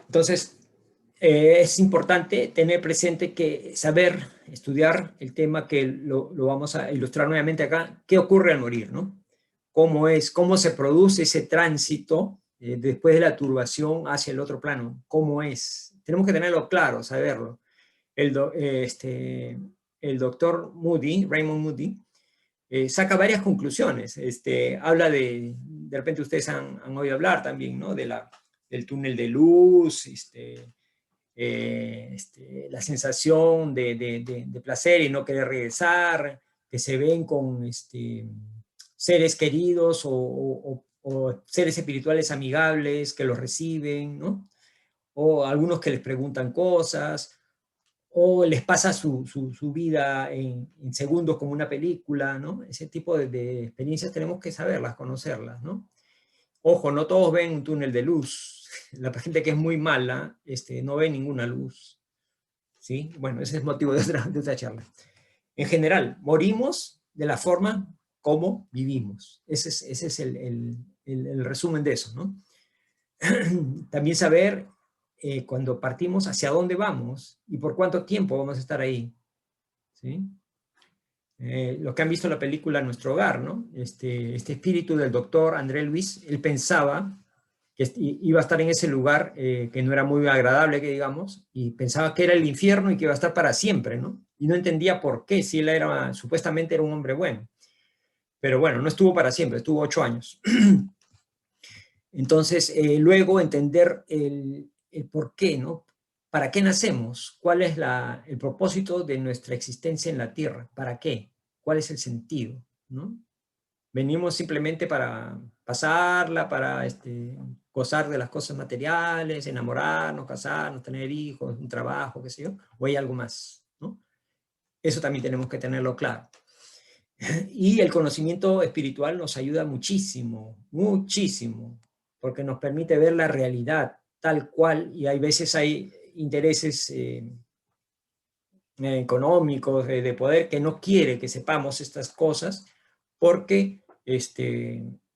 Entonces, es importante tener presente que saber estudiar el tema que lo vamos a ilustrar nuevamente acá, qué ocurre al morir, ¿no? Cómo se produce ese tránsito después de la turbación hacia el otro plano, cómo es. Tenemos que tenerlo claro, saberlo. El doctor Moody, Raymond Moody, saca varias conclusiones. Habla de repente ustedes han oído hablar también, ¿no? Del túnel de luz, la sensación de placer y no querer regresar, que se ven con seres queridos o seres espirituales amigables que los reciben, ¿no? O algunos que les preguntan cosas, o les pasa su vida en segundos como una película, ¿no? Ese tipo de experiencias tenemos que saberlas, conocerlas, ¿no? Ojo, no todos ven un túnel de luz. La gente que es muy mala no ve ninguna luz, ¿sí? Bueno, ese es motivo de otra charla. En general, morimos de la forma como vivimos. Ese es el resumen de eso, ¿no? También saber cuando partimos hacia dónde vamos y por cuánto tiempo vamos a estar ahí, ¿sí? Los que han visto la película Nuestro Hogar, ¿no? Este espíritu del doctor André Luis, él pensaba que iba a estar en ese lugar que no era muy agradable, que digamos, y pensaba que era el infierno y que iba a estar para siempre, ¿no? Y no entendía por qué, si él supuestamente era un hombre bueno. Pero bueno, no estuvo para siempre, estuvo 8 años. Entonces, luego entender el por qué, ¿no? ¿Para qué nacemos? ¿Cuál es el propósito de nuestra existencia en la Tierra? ¿Para qué? ¿Cuál es el sentido? ¿No? Venimos simplemente para pasarla, para gozar de las cosas materiales, enamorarnos, casarnos, tener hijos, un trabajo, qué sé yo, o hay algo más, ¿no? Eso también tenemos que tenerlo claro. Y el conocimiento espiritual nos ayuda muchísimo, muchísimo, porque nos permite ver la realidad tal cual, y hay veces hay intereses económicos, de poder, que no quiere que sepamos estas cosas, porque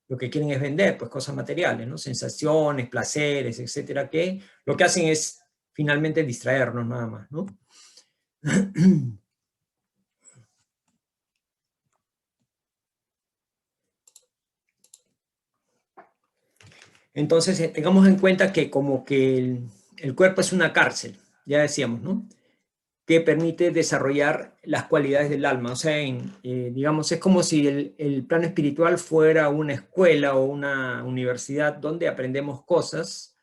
lo que quieren es vender, pues cosas materiales, ¿no? Sensaciones, placeres, etcétera, que lo que hacen es finalmente distraernos nada más, ¿no? Entonces, tengamos en cuenta que como que el cuerpo es una cárcel, ya decíamos, ¿no? Que permite desarrollar las cualidades del alma. O sea, digamos, es como si el plano espiritual fuera una escuela o una universidad donde aprendemos cosas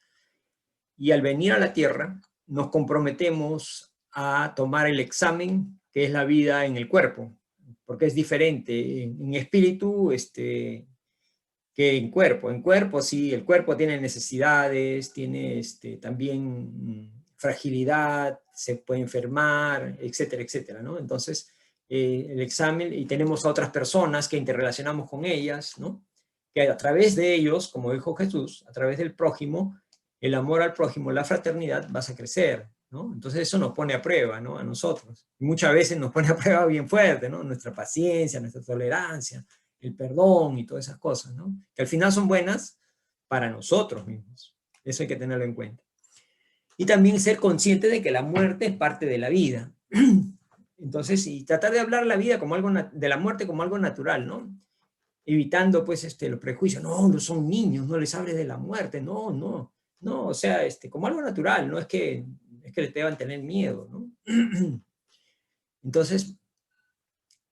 y al venir a la Tierra nos comprometemos a tomar el examen que es la vida en el cuerpo, porque es diferente en espíritu que en cuerpo. En cuerpo sí, el cuerpo tiene necesidades, tiene también fragilidad, se puede enfermar, etcétera, etcétera, ¿no? Entonces, el examen, y tenemos a otras personas que interrelacionamos con ellas, ¿no? Que a través de ellos, como dijo Jesús, a través del prójimo, el amor al prójimo, la fraternidad, vas a crecer, ¿no? Entonces eso nos pone a prueba, ¿no? A nosotros. Y muchas veces nos pone a prueba bien fuerte, ¿no? Nuestra paciencia, nuestra tolerancia, el perdón y todas esas cosas, ¿no? Que al final son buenas para nosotros mismos. Eso hay que tenerlo en cuenta. Y también ser consciente de que la muerte es parte de la vida. Entonces, y tratar de hablar la vida como algo de la muerte como algo natural, ¿no? Evitando, pues, los prejuicios. No, no son niños, no les hables de la muerte. No, no. No, o sea, como algo natural, no es que les deban tener miedo, ¿no? Entonces,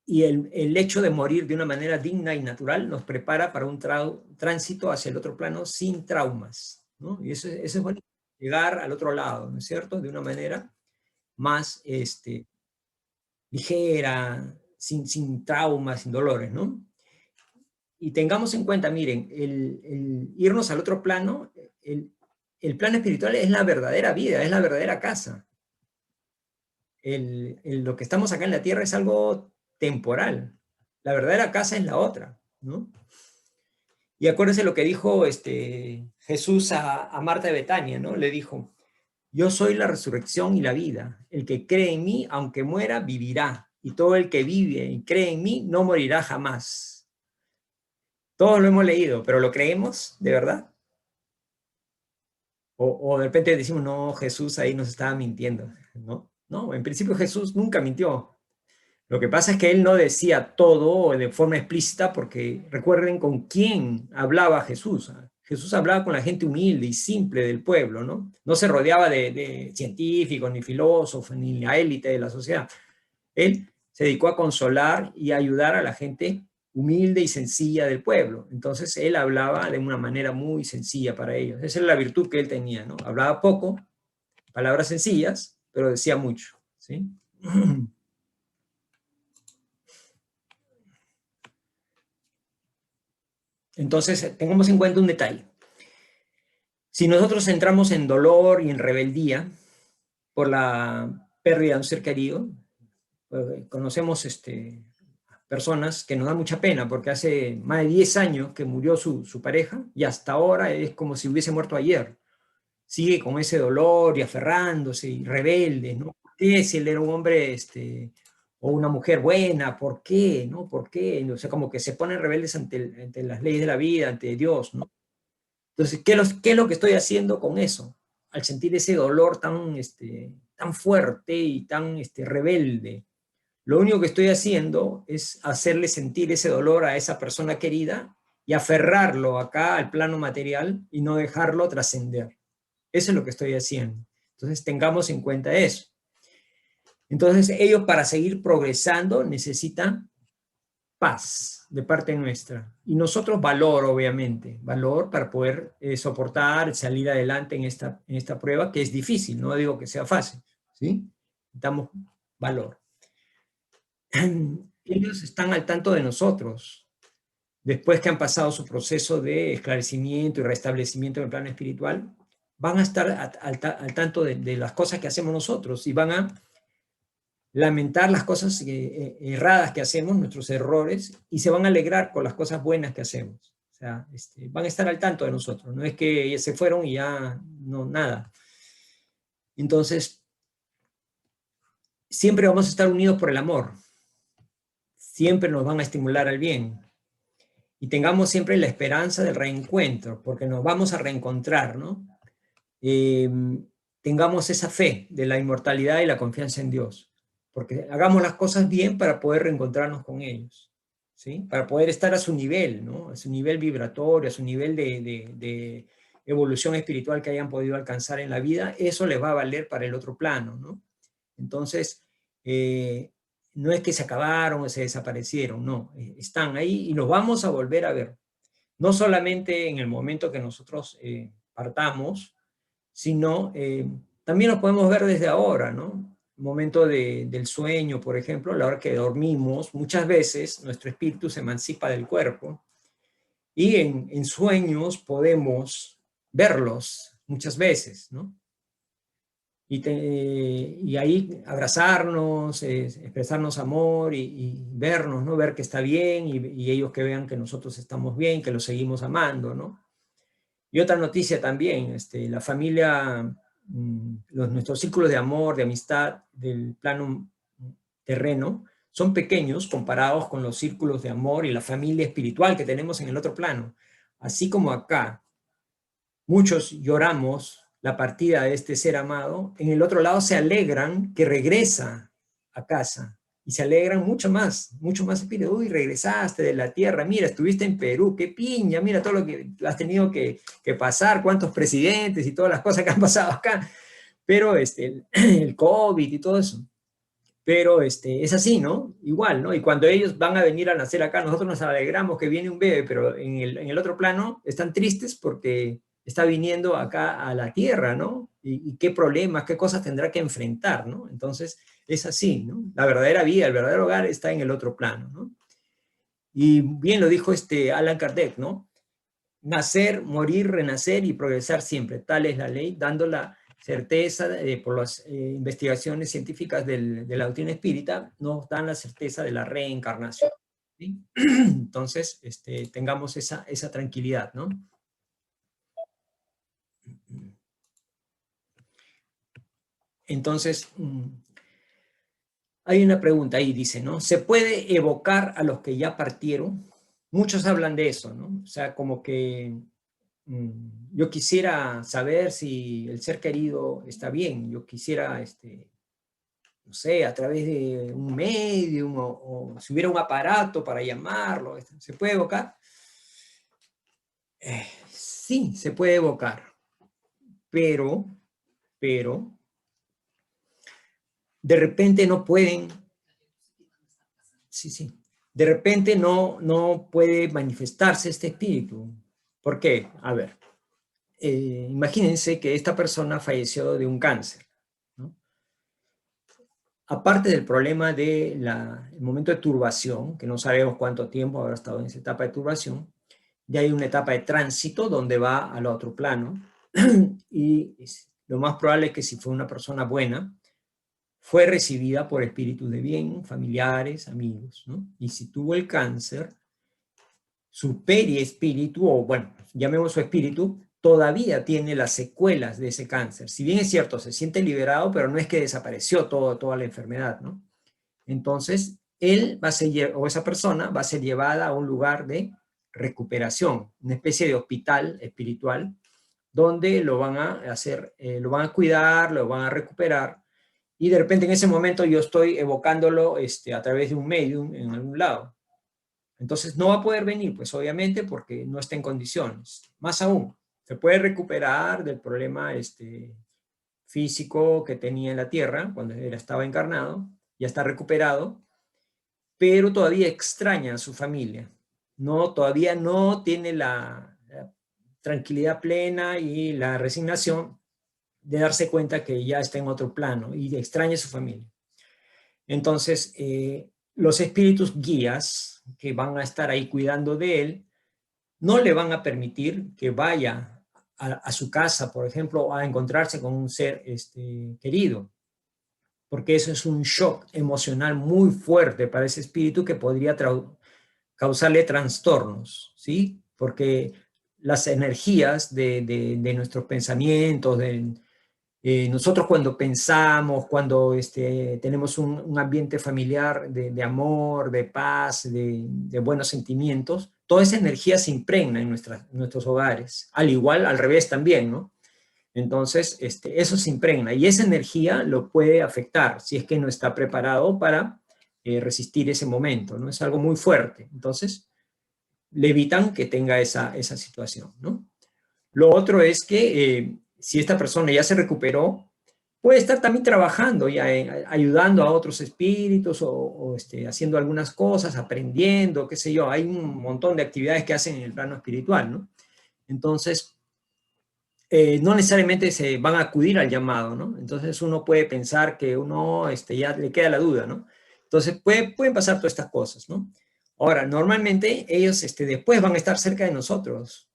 y el hecho de morir de una manera digna y natural nos prepara para un tránsito hacia el otro plano sin traumas, ¿no? Y eso es bueno, llegar al otro lado, ¿no es cierto? De una manera más ligera, sin traumas, sin dolores, ¿no? Y tengamos en cuenta, miren, el irnos al otro plano, el plano espiritual es la verdadera vida, es la verdadera casa. Lo que estamos acá en la tierra es algo temporal. La verdadera casa es la otra, ¿no? Y acuérdense lo que dijo Jesús a Marta de Betania, ¿no? Le dijo, yo soy la resurrección y la vida. El que cree en mí, aunque muera, vivirá. Y todo el que vive y cree en mí, no morirá jamás. Todos lo hemos leído, pero ¿lo creemos de verdad? O de repente decimos, no, Jesús ahí nos estaba mintiendo, ¿no? No, en principio Jesús nunca mintió. Lo que pasa es que él no decía todo de forma explícita porque recuerden con quién hablaba Jesús. Jesús hablaba con la gente humilde y simple del pueblo, ¿no? No se rodeaba de científicos, ni filósofos, ni la élite de la sociedad. Él se dedicó a consolar y a ayudar a la gente humilde y sencilla del pueblo. Entonces él hablaba de una manera muy sencilla para ellos. Esa es la virtud que él tenía, ¿no? Hablaba poco, palabras sencillas, pero decía mucho, ¿sí? Entonces, tengamos en cuenta un detalle. Si nosotros entramos en dolor y en rebeldía por la pérdida de un ser querido. Conocemos personas que nos da mucha pena porque hace más de 10 años que murió su pareja y hasta ahora es como si hubiese muerto ayer. Sigue con ese dolor y aferrándose y rebelde, ¿no? ¿Por qué si él era un hombre o una mujer buena? ¿Por qué? ¿No? ¿Por qué? O sea, como que se ponen rebeldes ante las leyes de la vida, ante Dios, ¿no? Entonces, ¿qué es lo que estoy haciendo con eso? Al sentir ese dolor tan fuerte y tan rebelde, lo único que estoy haciendo es hacerle sentir ese dolor a esa persona querida y aferrarlo acá al plano material y no dejarlo trascender. Eso es lo que estoy haciendo. Entonces, tengamos en cuenta eso. Entonces, ellos para seguir progresando necesitan paz de parte nuestra. Y nosotros valor, obviamente, valor para poder soportar, salir adelante en esta prueba, que es difícil, no digo que sea fácil, ¿sí? Damos valor. Ellos están al tanto de nosotros, después que han pasado su proceso de esclarecimiento y restablecimiento en el plano espiritual, van a estar al tanto de las cosas que hacemos nosotros y van a lamentar las cosas erradas que hacemos, nuestros errores, y se van a alegrar con las cosas buenas que hacemos. O sea, van a estar al tanto de nosotros, no es que se fueron y ya no, nada. Entonces, siempre vamos a estar unidos por el amor, siempre nos van a estimular al bien, y tengamos siempre la esperanza del reencuentro, porque nos vamos a reencontrar, ¿no? Tengamos esa fe de la inmortalidad y la confianza en Dios, porque hagamos las cosas bien para poder reencontrarnos con ellos, ¿sí? Para poder estar a su nivel, ¿no? A su nivel vibratorio, a su nivel de evolución espiritual que hayan podido alcanzar en la vida, eso les va a valer para el otro plano, ¿no? Entonces, no es que se acabaron o se desaparecieron, no, están ahí y los vamos a volver a ver, no solamente en el momento que nosotros partamos, sino también los podemos ver desde ahora, ¿no? Momento del sueño, por ejemplo, a la hora que dormimos, muchas veces nuestro espíritu se emancipa del cuerpo y en sueños podemos verlos muchas veces, ¿no? Y ahí abrazarnos, expresarnos amor y vernos, ¿no? Ver que está bien y ellos que vean que nosotros estamos bien, que los seguimos amando, ¿no? Y otra noticia también, la familia, nuestros círculos de amor, de amistad del plano terreno, son pequeños comparados con los círculos de amor y la familia espiritual que tenemos en el otro plano. Así como acá, muchos lloramos la partida de este ser amado, en el otro lado se alegran que regresa a casa y se alegran mucho más espíritu. Uy, regresaste de la tierra, mira, estuviste en Perú, qué piña, mira todo lo que has tenido que pasar, cuántos presidentes y todas las cosas que han pasado acá, pero el COVID y todo eso. Pero es así, ¿no? Igual, ¿no? Y cuando ellos van a venir a nacer acá, nosotros nos alegramos que viene un bebé, pero en el otro plano están tristes porque está viniendo acá a la tierra, ¿no? Y qué problemas, qué cosas tendrá que enfrentar, ¿no? Entonces, es así, ¿no? La verdadera vida, el verdadero hogar está en el otro plano, ¿no? Y bien lo dijo Allan Kardec, ¿no? Nacer, morir, renacer y progresar siempre. Tal es la ley, dando la certeza por las investigaciones científicas de la doctrina espírita, nos dan la certeza de la reencarnación, ¿sí? Entonces, tengamos esa tranquilidad, ¿no? Entonces, hay una pregunta ahí, dice, ¿no? ¿Se puede evocar a los que ya partieron? Muchos hablan de eso, ¿no? O sea, como que yo quisiera saber si el ser querido está bien, yo quisiera, no sé, a través de un medium o si hubiera un aparato para llamarlo, ¿se puede evocar? Sí, se puede evocar, pero, de repente no pueden, sí, de repente no puede manifestarse este espíritu. ¿Por qué? A ver, imagínense que esta persona falleció de un cáncer, ¿no? Aparte del problema del momento de turbación, que no sabemos cuánto tiempo habrá estado en esa etapa de turbación, ya hay una etapa de tránsito donde va al otro plano, y lo más probable es que si fue una persona buena, fue recibida por espíritus de bien, familiares, amigos, ¿no? Y si tuvo el cáncer, su periespíritu, o bueno, llamemos su espíritu, todavía tiene las secuelas de ese cáncer. Si bien es cierto, se siente liberado, pero no es que desapareció toda la enfermedad, ¿no? Entonces, él va a ser, o esa persona va a ser llevada a un lugar de recuperación, una especie de hospital espiritual, donde lo van a hacer, lo van a cuidar, lo van a recuperar, y de repente en ese momento yo estoy evocándolo a través de un medium en algún lado. Entonces no va a poder venir, pues obviamente, porque no está en condiciones. Más aún, se puede recuperar del problema físico que tenía en la Tierra cuando él estaba encarnado, ya está recuperado, pero todavía extraña a su familia. No, todavía no tiene la tranquilidad plena y la resignación de darse cuenta que ya está en otro plano y extraña a su familia. Entonces, los espíritus guías que van a estar ahí cuidando de él, no le van a permitir que vaya a su casa, por ejemplo, a encontrarse con un ser querido, porque eso es un shock emocional muy fuerte para ese espíritu que podría causarle trastornos, ¿sí? Porque las energías de nuestros pensamientos, nosotros cuando pensamos, cuando tenemos un ambiente familiar de amor, de paz, de buenos sentimientos, toda esa energía se impregna en nuestros hogares. Al igual, al revés también, ¿no? Entonces, eso se impregna y esa energía lo puede afectar si es que no está preparado para resistir ese momento, ¿no? Es algo muy fuerte. Entonces, le evitan que tenga esa situación, ¿no? Lo otro es que si esta persona ya se recuperó, puede estar también trabajando, ya ayudando a otros espíritus o haciendo algunas cosas, aprendiendo, qué sé yo. Hay un montón de actividades que hacen en el plano espiritual, ¿no? Entonces, no necesariamente se van a acudir al llamado, ¿no? Entonces uno puede pensar que uno ya le queda la duda, ¿no? Entonces pueden pasar todas estas cosas, ¿no? Ahora, normalmente ellos después van a estar cerca de nosotros,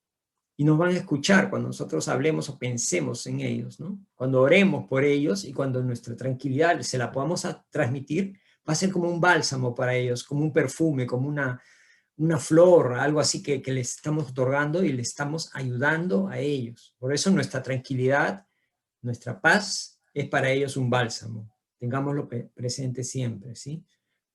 y nos van a escuchar cuando nosotros hablemos o pensemos en ellos, ¿no? Cuando oremos por ellos y cuando nuestra tranquilidad se la podamos transmitir, va a ser como un bálsamo para ellos, como un perfume, como una flor, algo así que les estamos otorgando y les estamos ayudando a ellos. Por eso nuestra tranquilidad, nuestra paz es para ellos un bálsamo. Tengámoslo presente siempre, ¿sí?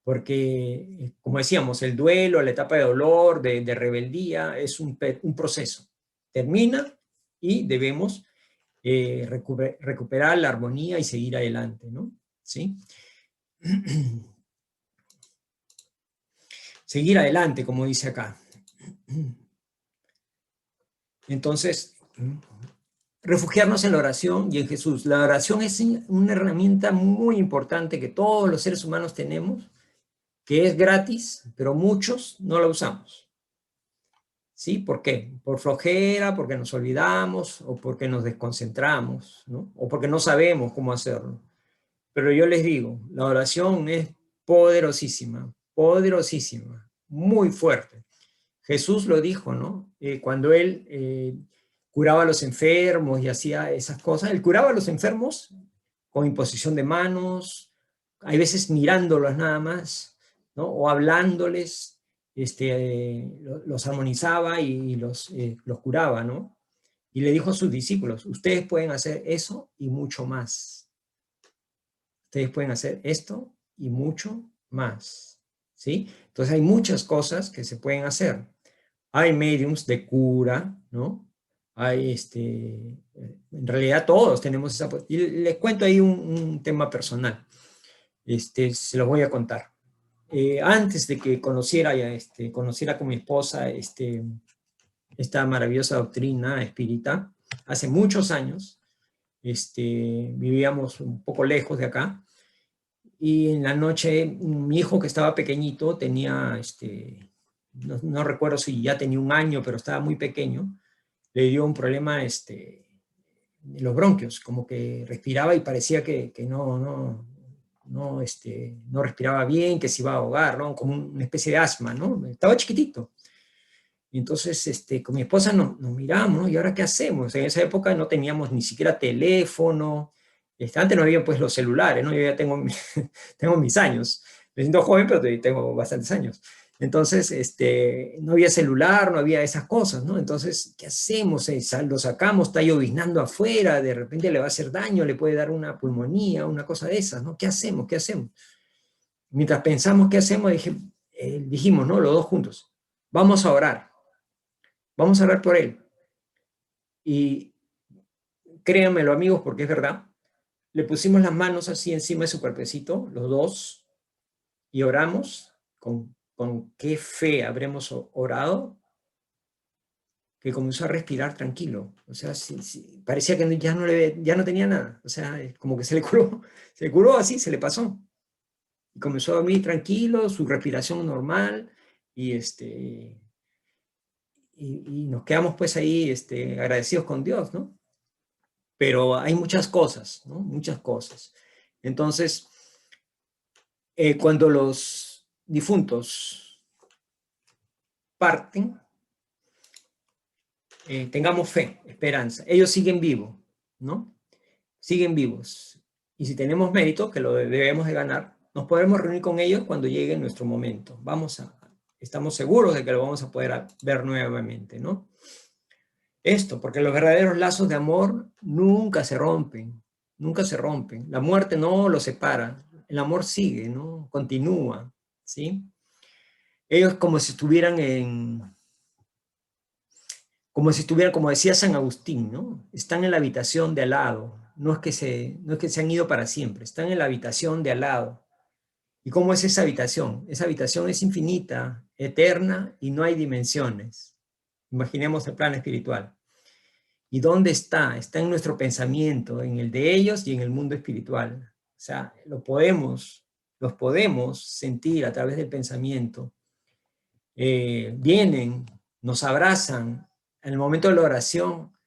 Porque, como decíamos, el duelo, la etapa de dolor, de rebeldía, es un proceso. Termina y debemos recuperar la armonía y seguir adelante, ¿no? ¿Sí? Seguir adelante, como dice acá. Entonces, refugiarnos en la oración y en Jesús. La oración es una herramienta muy importante que todos los seres humanos tenemos, que es gratis, pero muchos no la usamos. ¿Sí? ¿Por qué? Por flojera, porque nos olvidamos, o porque nos desconcentramos, ¿no? O porque no sabemos cómo hacerlo. Pero yo les digo, la oración es poderosísima, poderosísima, muy fuerte. Jesús lo dijo, ¿no? Cuando él curaba a los enfermos y hacía esas cosas, él curaba a los enfermos con imposición de manos, hay veces mirándolos nada más, ¿no? O hablándoles, los armonizaba y los curaba, ¿no? Y le dijo a sus discípulos, ustedes pueden hacer eso y mucho más. Ustedes pueden hacer esto y mucho más, ¿sí? Entonces hay muchas cosas que se pueden hacer. Hay mediums de cura, ¿no? Hay, en realidad todos tenemos esa... Y les cuento ahí un tema personal. Se los voy a contar. Antes de que conociera con mi esposa esta maravillosa doctrina espírita, hace muchos años, vivíamos un poco lejos de acá, y en la noche mi hijo que estaba pequeñito tenía, no recuerdo si ya tenía un año, pero estaba muy pequeño, le dio un problema en los bronquios, como que respiraba y parecía que no respiraba bien, que se iba a ahogar, ¿no? Como una especie de asma, ¿no? Estaba chiquitito. Y entonces con mi esposa nos miramos, ¿no? ¿Y ahora qué hacemos? En esa época no teníamos ni siquiera teléfono, Antes no había pues los celulares, ¿no? Yo ya tengo, tengo mis años. Me siento joven, pero tengo bastantes años. Entonces, no había celular, no había esas cosas, ¿no? Entonces, ¿qué hacemos? Lo sacamos, está lloviznando afuera, de repente le va a hacer daño, le puede dar una pulmonía, una cosa de esas, ¿no? ¿Qué hacemos? ¿Qué hacemos? Mientras pensamos qué hacemos, dijimos, ¿no? Los dos juntos, vamos a orar por él. Y créanmelo, amigos, porque es verdad, le pusimos las manos así encima de su cuerpecito, los dos, y oramos. Con qué fe habremos orado, que comenzó a respirar tranquilo. O sea, parecía que ya no tenía nada. O sea, como que se le curó así, se le pasó. Y comenzó a dormir tranquilo, su respiración normal, y, y nos quedamos pues ahí agradecidos con Dios, ¿no? Pero hay muchas cosas, ¿no? Muchas cosas. Entonces, cuando los difuntos parten, tengamos fe, esperanza. Ellos siguen vivos, ¿no? Siguen vivos. Y si tenemos mérito, que lo debemos de ganar, nos podremos reunir con ellos cuando llegue nuestro momento. Estamos seguros de que lo vamos a poder ver nuevamente, ¿no? Esto, porque los verdaderos lazos de amor nunca se rompen, nunca se rompen. La muerte no los separa, el amor sigue, ¿no? Continúa, ¿sí? Ellos como si estuvieran, como decía San Agustín, ¿no? Están en la habitación de al lado, no es que se han ido para siempre, están en la habitación de al lado. ¿Y cómo es esa habitación? Esa habitación es infinita, eterna y no hay dimensiones. Imaginemos el plano espiritual. ¿Y dónde está? Está en nuestro pensamiento, en el de ellos y en el mundo espiritual. O sea, los podemos sentir a través del pensamiento. Vienen, nos abrazan. En el momento de la oración,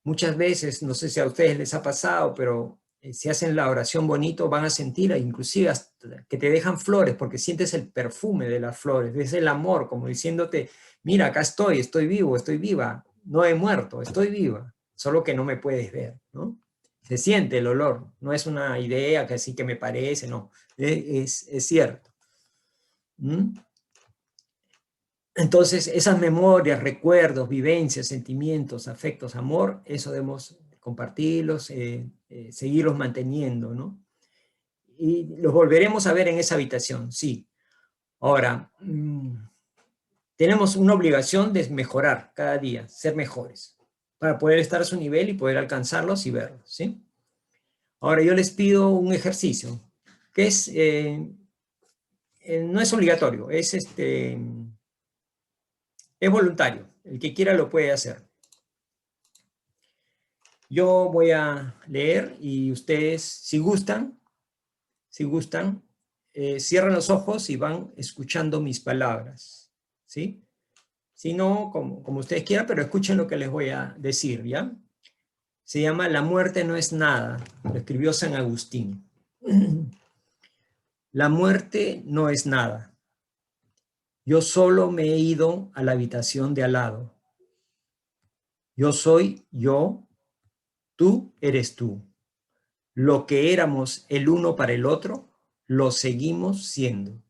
muchas veces, no sé si a ustedes les ha pasado, pero si hacen la oración bonito, van a sentir inclusive hasta que te dejan flores, porque sientes el perfume de las flores, es el amor, como diciéndote, mira, acá estoy vivo, estoy viva, no he muerto, estoy viva, solo que no me puedes ver, ¿no? Se siente el olor, no es una idea que así que me parece, no, es cierto. ¿Mm? Entonces, esas memorias, recuerdos, vivencias, sentimientos, afectos, amor, eso debemos compartirlos, seguirlos manteniendo, ¿no? Y los volveremos a ver en esa habitación, sí. Ahora, tenemos una obligación de mejorar cada día, ser mejores, para poder estar a su nivel y poder alcanzarlos y verlos, ¿sí? Ahora, yo les pido un ejercicio, que no es obligatorio, es voluntario. El que quiera lo puede hacer. Yo voy a leer y ustedes, si gustan, cierran los ojos y van escuchando mis palabras, ¿sí? Si no, como ustedes quieran, pero escuchen lo que les voy a decir, ¿ya? Se llama La muerte no es nada, lo escribió San Agustín. La muerte no es nada. Yo solo me he ido a la habitación de al lado. Yo soy yo, tú eres tú. Lo que éramos el uno para el otro, lo seguimos siendo.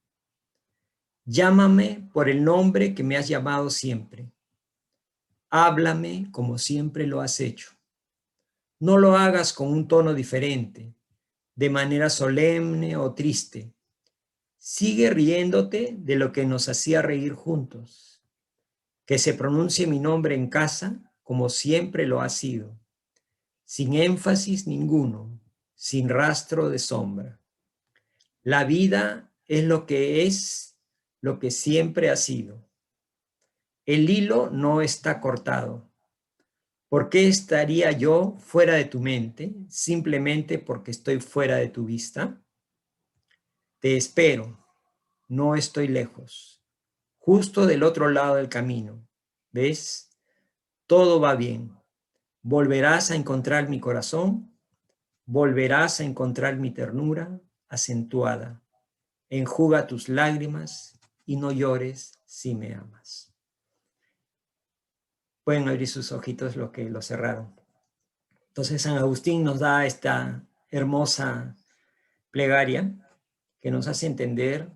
Llámame por el nombre que me has llamado siempre. Háblame como siempre lo has hecho. No lo hagas con un tono diferente, de manera solemne o triste. Sigue riéndote de lo que nos hacía reír juntos. Que se pronuncie mi nombre en casa como siempre lo ha sido, sin énfasis ninguno, sin rastro de sombra. La vida es lo que siempre ha sido. El hilo no está cortado. ¿Por qué estaría yo fuera de tu mente simplemente porque estoy fuera de tu vista? Te espero, no estoy lejos, justo del otro lado del camino. ¿Ves? Todo va bien. Volverás a encontrar mi corazón, volverás a encontrar mi ternura acentuada. Enjuga tus lágrimas y no llores si me amas. Pueden abrir sus ojitos los que lo cerraron. Entonces San Agustín nos da hermosa plegaria que nos hace entender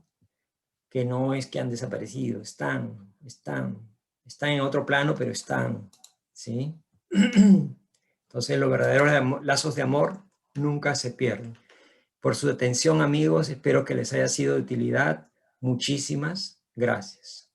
que no es que han desaparecido, están en otro plano, pero están, ¿sí? Entonces los verdaderos lazos de amor nunca se pierden. Por su atención, amigos, espero que les haya sido de utilidad. Muchísimas gracias.